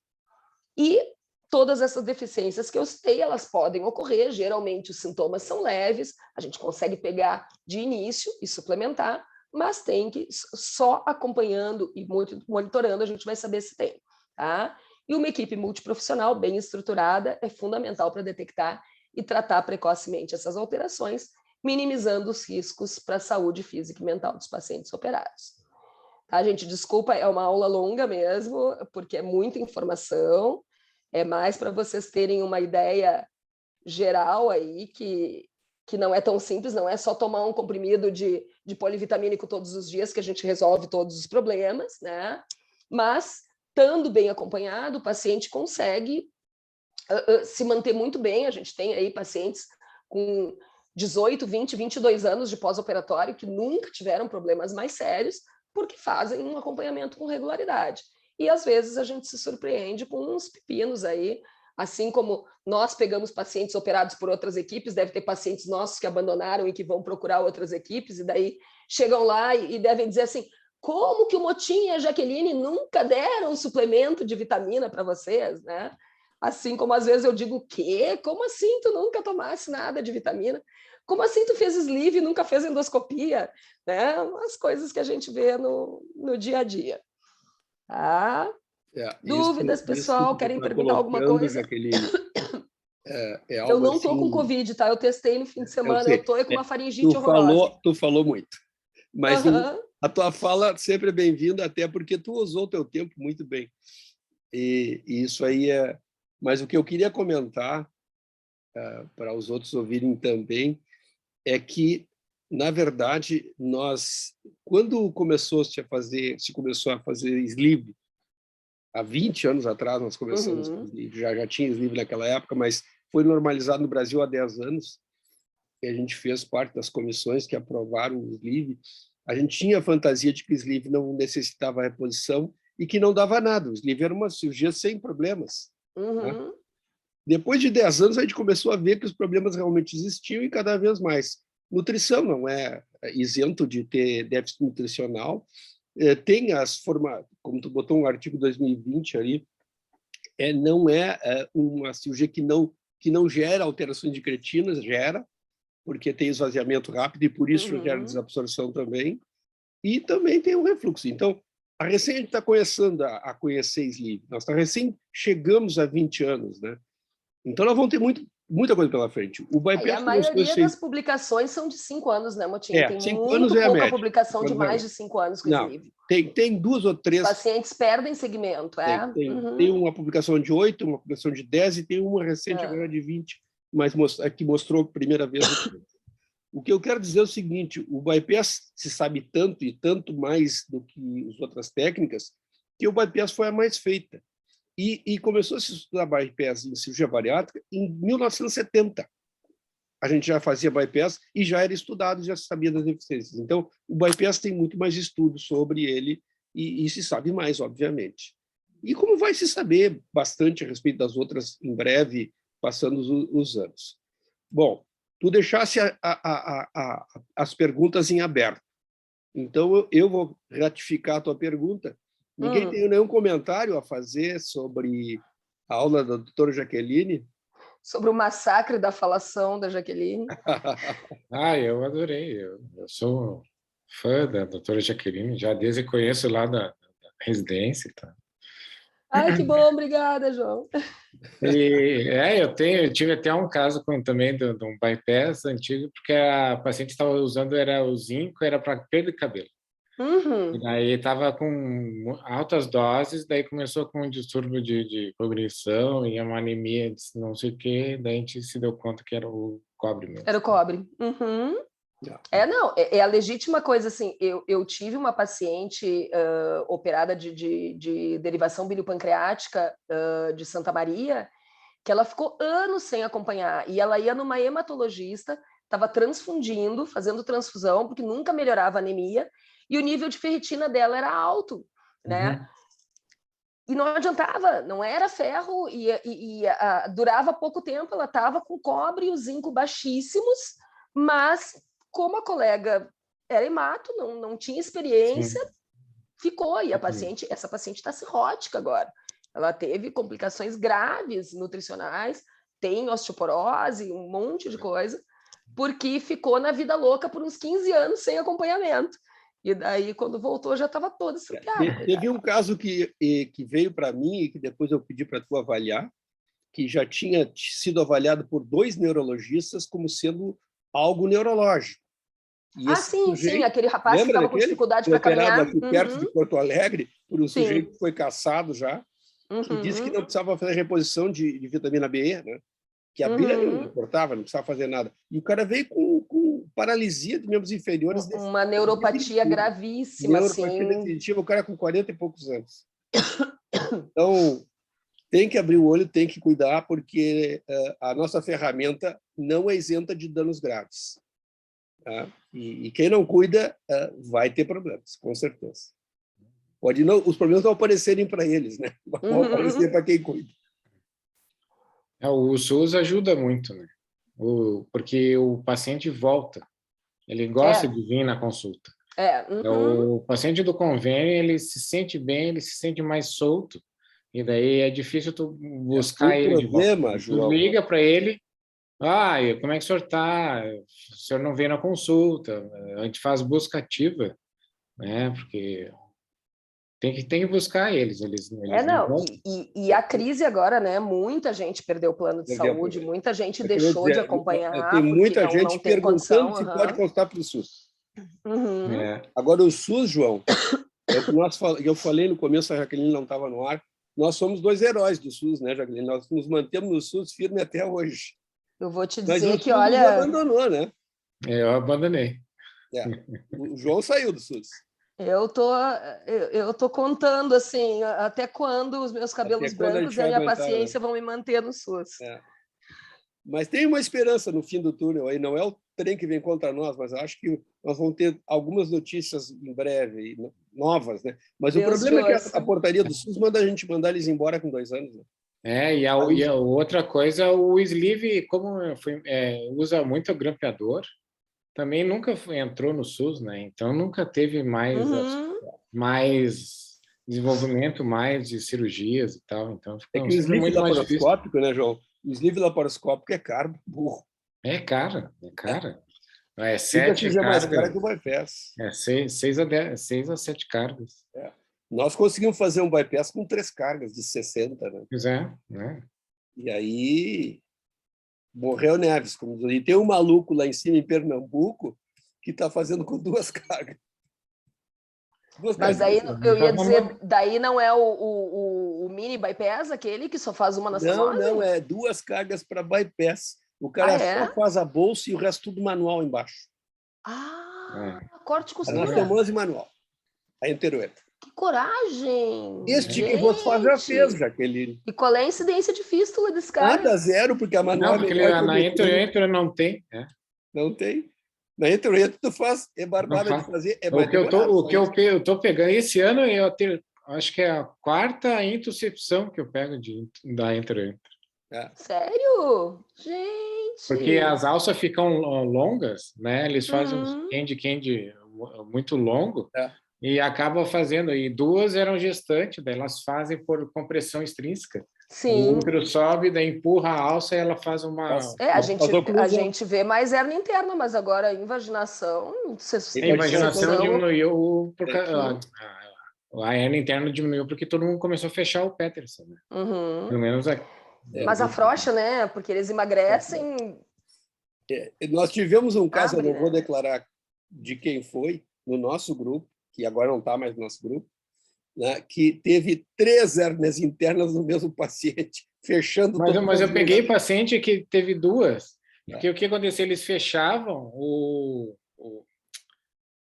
D: E todas essas deficiências que eu citei, elas podem ocorrer, geralmente os sintomas são leves, a gente consegue pegar de início e suplementar, mas tem que, só acompanhando e monitorando, a gente vai saber se tem, tá? E uma equipe multiprofissional bem estruturada é fundamental para detectar e tratar precocemente essas alterações, minimizando os riscos para a saúde física e mental dos pacientes operados. Tá, gente? Desculpa, é uma aula longa mesmo, porque é muita informação, é mais para vocês terem uma ideia geral aí, que não é tão simples, não é só tomar um comprimido de polivitamínico todos os dias que a gente resolve todos os problemas, né? Mas, estando bem acompanhado, o paciente consegue se manter muito bem. A gente tem aí pacientes com 18, 20, 22 anos de pós-operatório que nunca tiveram problemas mais sérios, porque fazem um acompanhamento com regularidade. E, às vezes, a gente se surpreende com uns pepinos aí, assim como nós pegamos pacientes operados por outras equipes, deve ter pacientes nossos que abandonaram e que vão procurar outras equipes, e daí chegam lá e devem dizer assim, como que o Motim e a Jaqueline nunca deram um suplemento de vitamina para vocês, né? Assim como, às vezes, eu digo, o quê? Como assim tu nunca tomasse nada de vitamina? Como assim tu fez sleeve e nunca fez endoscopia? Né? As coisas que a gente vê no dia a dia. Tá? Dúvidas, pessoal? Querem perguntar alguma coisa?
A: Jaqueline,
D: Eu não estou com Covid, tá? Eu testei no fim de semana, eu estou com uma faringite horrorosa.
A: Tu falou muito. Mas a tua fala sempre é bem-vinda, até porque tu usou o teu tempo muito bem. E isso aí é... Mas o que eu queria comentar, para os outros ouvirem também, é que, na verdade, quando se começou a fazer sleeve, há 20 anos atrás nós começamos com sleeve, já tinha sleeve naquela época, mas foi normalizado no Brasil há 10 anos, e a gente fez parte das comissões que aprovaram o sleeve. A gente tinha a fantasia de que o sleeve não necessitava reposição e que não dava nada. O sleeve era uma cirurgia sem problemas. Né? Depois de 10 anos, a gente começou a ver que os problemas realmente existiam e cada vez mais. Nutrição não é isento de ter déficit nutricional. Tem as formas, como tu botou um artigo 2020 ali, não é uma cirurgia que não gera alterações de creatina, gera, porque tem esvaziamento rápido e por isso gera desabsorção também. E também tem o refluxo. Então, a gente está começando a conhecer sleeve. Nós chegamos a 20 anos, né? Então, nós vamos ter muita coisa pela frente. O bypass,
D: a maioria das publicações são de 5 anos, né, Motinho? Tem
A: 5
D: muito
A: anos é
D: pouca
A: a média.
D: publicação de mais de 5 anos com sleeve.
A: Tem 2 ou 3.
D: Os pacientes perdem segmento,
A: Tem uma publicação de 8, uma publicação de 10 e tem uma recente agora de 20, mas que mostrou a primeira vez. O que eu quero dizer é o seguinte, o bypass se sabe tanto e tanto mais do que as outras técnicas, que o bypass foi a mais feita. E começou a se estudar bypass em cirurgia bariátrica em 1970. A gente já fazia bypass e já era estudado, já se sabia das deficiências. Então, o bypass tem muito mais estudo sobre ele e se sabe mais, obviamente. E como vai se saber bastante a respeito das outras em breve, passando os anos. Bom, tu deixasse as perguntas em aberto. Então, eu vou ratificar a tua pergunta. Ninguém tem nenhum comentário a fazer sobre a aula da doutora Jaqueline?
D: Sobre o massacre da falação da Jaqueline?
B: Eu adorei. Eu sou fã da doutora Jaqueline, já desde que conheço lá da residência. Tá?
D: Ai, que bom, obrigada, João.
B: Eu tive até um caso também de um bypass antigo, porque a paciente estava usando o zinco, era para perda de cabelo. E daí estava com altas doses, daí começou com um distúrbio de cognição e uma anemia de não sei o quê, daí a gente se deu conta que era o cobre mesmo.
D: Era o cobre. É a legítima coisa, assim, eu tive uma paciente operada de derivação biliopancreática de Santa Maria, que ela ficou anos sem acompanhar, e ela ia numa hematologista, estava transfundindo, fazendo transfusão, porque nunca melhorava a anemia, e o nível de ferritina dela era alto, né? E não adiantava, não era ferro, durava pouco tempo, ela estava com cobre e o zinco baixíssimos, mas como a colega era hemato, não tinha experiência, ficou, e essa paciente está cirrótica agora. Ela teve complicações graves nutricionais, tem osteoporose, um monte de coisa, porque ficou na vida louca por uns 15 anos sem acompanhamento. E daí, quando voltou, já estava toda estrupiada.
A: Teve um caso que veio para mim e que depois eu pedi para tu avaliar, que já tinha sido avaliado por 2 neurologistas como sendo algo neurológico. E
D: sim, aquele rapaz que estava com dificuldade para caminhar.
A: Aqui perto de Porto Alegre, por um sujeito que foi caçado já, que disse que não precisava fazer reposição de vitamina B, né? Que a bile não importava, não precisava fazer nada. E o cara veio com paralisia de membros inferiores.
D: Uma neuropatia gravíssima.
A: Neuropatia definitiva, o cara com 40 e poucos anos. Então, tem que abrir o olho, tem que cuidar, porque a nossa ferramenta não é isenta de danos graves. Tá? E quem não cuida vai ter problemas, com certeza. Os problemas vão aparecerem para eles, né? Vão aparecer para quem cuida.
B: O SUS ajuda muito, né? Porque o paciente volta, ele gosta de vir na consulta. O paciente do convênio, ele se sente bem, ele se sente mais solto, e daí é difícil tu buscar ele de volta. Tu liga para ele, como é que o senhor está? O senhor não vem na consulta, a gente faz busca ativa, né? Porque tem que buscar eles
D: e a crise agora, né? Muita gente perdeu o plano de saúde, muita gente deixou de acompanhar.
A: Tem muita gente
D: não tem
A: perguntando
D: condição,
A: se pode consultar pelo SUS.
B: É.
A: Agora, o SUS, João, eu falei no começo, a Jaqueline não estava no ar, nós somos 2 heróis do SUS, né, Jaqueline? Nós nos mantemos no SUS firme até hoje.
D: Eu vou te
A: Mas
D: dizer
A: o
D: que,
A: SUS
D: olha...
A: nos abandonou, né?
B: Eu abandonei.
A: O João saiu do SUS.
D: Eu tô contando, assim, até quando os meus cabelos brancos e a minha paciência vão me manter no SUS.
A: Mas tem uma esperança no fim do túnel aí, não é o trem que vem contra nós, mas acho que nós vamos ter algumas notícias em breve, novas, né? Mas o problema é que a portaria do SUS manda a gente mandar eles embora com 2 anos, né?
B: E a outra coisa, o sleeve, como usa muito grampeador, também nunca entrou no SUS, né? Então nunca teve mais desenvolvimento mais de cirurgias e tal. Então
A: é que o sleeve laparoscópico, né, João? O sleeve laparoscópico é caro, burro.
B: É caro. É
A: 7 cargas. Mais caro que o bypass.
B: 6 a 7 cargas.
A: Nós conseguimos fazer um bypass com 3 cargas de 60, né?
B: Pois é, né?
A: E aí morreu Neves, como diz. E tem um maluco lá em cima, em Pernambuco, que está fazendo com 2 cargas.
D: Mas daí, eu ia dizer, daí não é o mini bypass, aquele que só faz uma na semana?
A: Não, é 2 cargas para bypass. O cara só faz a bolsa e o resto tudo manual embaixo.
D: Corte e costura.
A: Anastomose manual. A enteroeta.
D: Que coragem!
A: Este que você faz já fez, Jaqueline.
D: E qual é a incidência de fístula desse cara?
A: Nada, 0, porque a manual
B: não, porque na enteroeta não tem.
A: Não tem. Na enteroeta tu faz, é barbada de fazer.
B: O que eu tô pegando esse ano, acho que é a 4ª intuscepção que eu pego da enteroeta.
D: Sério? Gente!
B: Porque as alças ficam longas, né? Eles fazem um candy muito longo e acabam fazendo. E 2 eram gestantes, daí elas fazem por compressão extrínseca.
D: Sim.
B: O útero sobe, daí empurra a alça e ela faz uma...
D: a gente vê mais hernia interna, mas agora a invaginação...
B: A invaginação diminuiu... A hernia interna diminuiu porque todo mundo começou a fechar o Peterson, né? Pelo menos...
D: Mas afrouxa, né? Porque eles emagrecem...
A: Nós tivemos um caso, eu não vou declarar de quem foi, no nosso grupo, que agora não está mais no nosso grupo, né, que teve 3 hérnias internas no mesmo paciente, fechando...
B: Mas eu peguei paciente que teve 2, porque o que aconteceu? Eles fechavam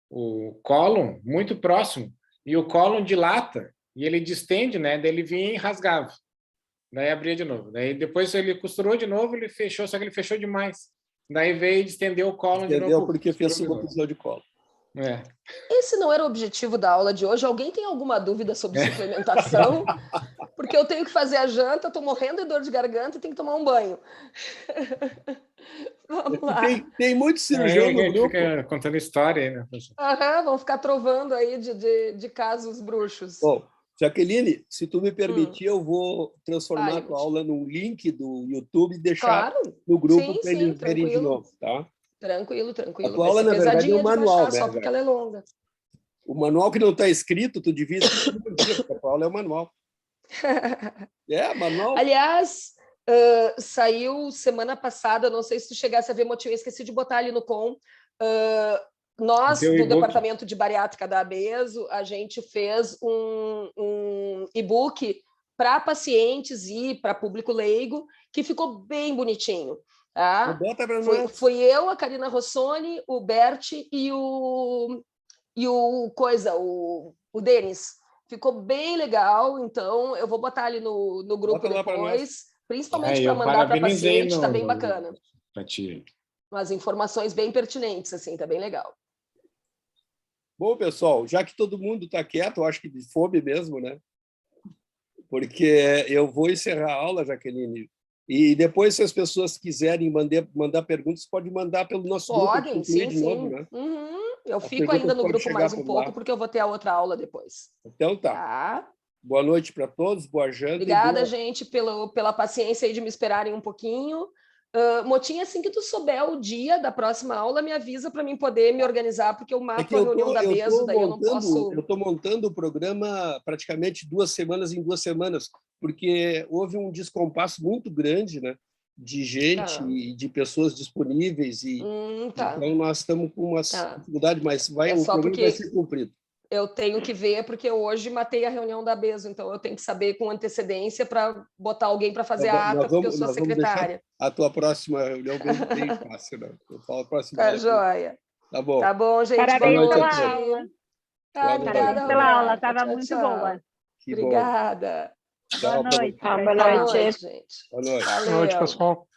B: o cólon muito próximo, e o cólon dilata, e ele distende, né? Daí ele vinha e rasgava. Daí abria de novo. Daí depois ele costurou de novo, ele fechou, só que ele fechou demais. Daí veio e estendeu o cólon de novo.
A: Entendeu porque fez suboclusão de cólon.
D: Esse não era o objetivo da aula de hoje. Alguém tem alguma dúvida sobre suplementação? Porque eu tenho que fazer a janta, estou morrendo de dor de garganta e tenho que tomar um banho. Vamos lá.
A: Tem muito cirurgião no grupo.
B: Fica contando história aí, né?
D: Vão ficar trovando aí de casos bruxos.
A: Bom, Jaqueline, se tu me permitir, eu vou transformar a tua aula num link do YouTube e deixar no grupo para eles verem de novo, tá?
D: Tranquilo.
A: A tua aula, na verdade, é um manual, né?
D: Só porque ela é longa.
A: O manual que não está escrito, tu devia escrever, porque a tua aula é o manual. Manual.
D: Aliás, saiu semana passada, não sei se tu chegasse a ver, eu esqueci de botar ali no com. Nós, do Departamento de Bariátrica da Abeso, a gente fez um e-book para pacientes e para público leigo, que ficou bem bonitinho. Tá? Foi eu, a Karina Rossoni, o Bert e o Denis. Ficou bem legal, então eu vou botar ali no grupo depois, principalmente para mandar para paciente, tá bem bacana. Umas informações bem pertinentes, assim, tá bem legal.
A: Bom, pessoal, já que todo mundo está quieto, eu acho que de fome mesmo, né? Porque eu vou encerrar a aula, Jaqueline. E depois, se as pessoas quiserem mandar perguntas, pode mandar pelo nosso grupo.
D: Podem, sim. Novo, né? Eu fico ainda no grupo mais um pouco, porque eu vou ter a outra aula depois.
A: Então tá. Boa noite para todos, boa janta.
D: Obrigada, gente, pela paciência aí de me esperarem um pouquinho. Motinha, assim que tu souber o dia da próxima aula, me avisa para mim poder me organizar, porque eu mato a reunião da Abeso, daí eu não posso...
A: Eu estou montando o programa praticamente 2 semanas em 2 semanas, porque houve um descompasso muito grande, né, de gente e de pessoas disponíveis, e então nós estamos com uma dificuldade, mas o programa vai ser cumprido.
D: Eu tenho que ver, porque hoje matei a reunião da Abeso, então eu tenho que saber com antecedência para botar alguém para fazer a ata, porque eu sou a secretária.
A: A tua próxima reunião bem fácil, né? Eu falo a próxima.
D: Tá joia.
A: Tá bom.
D: Tá bom, gente.
C: Parabéns pela aula.
D: Obrigada
C: pela aula, estava muito boa.
D: Obrigada.
C: Boa noite.
D: Boa noite, gente.
A: Boa noite.
D: Valeu.
B: Boa noite, pessoal.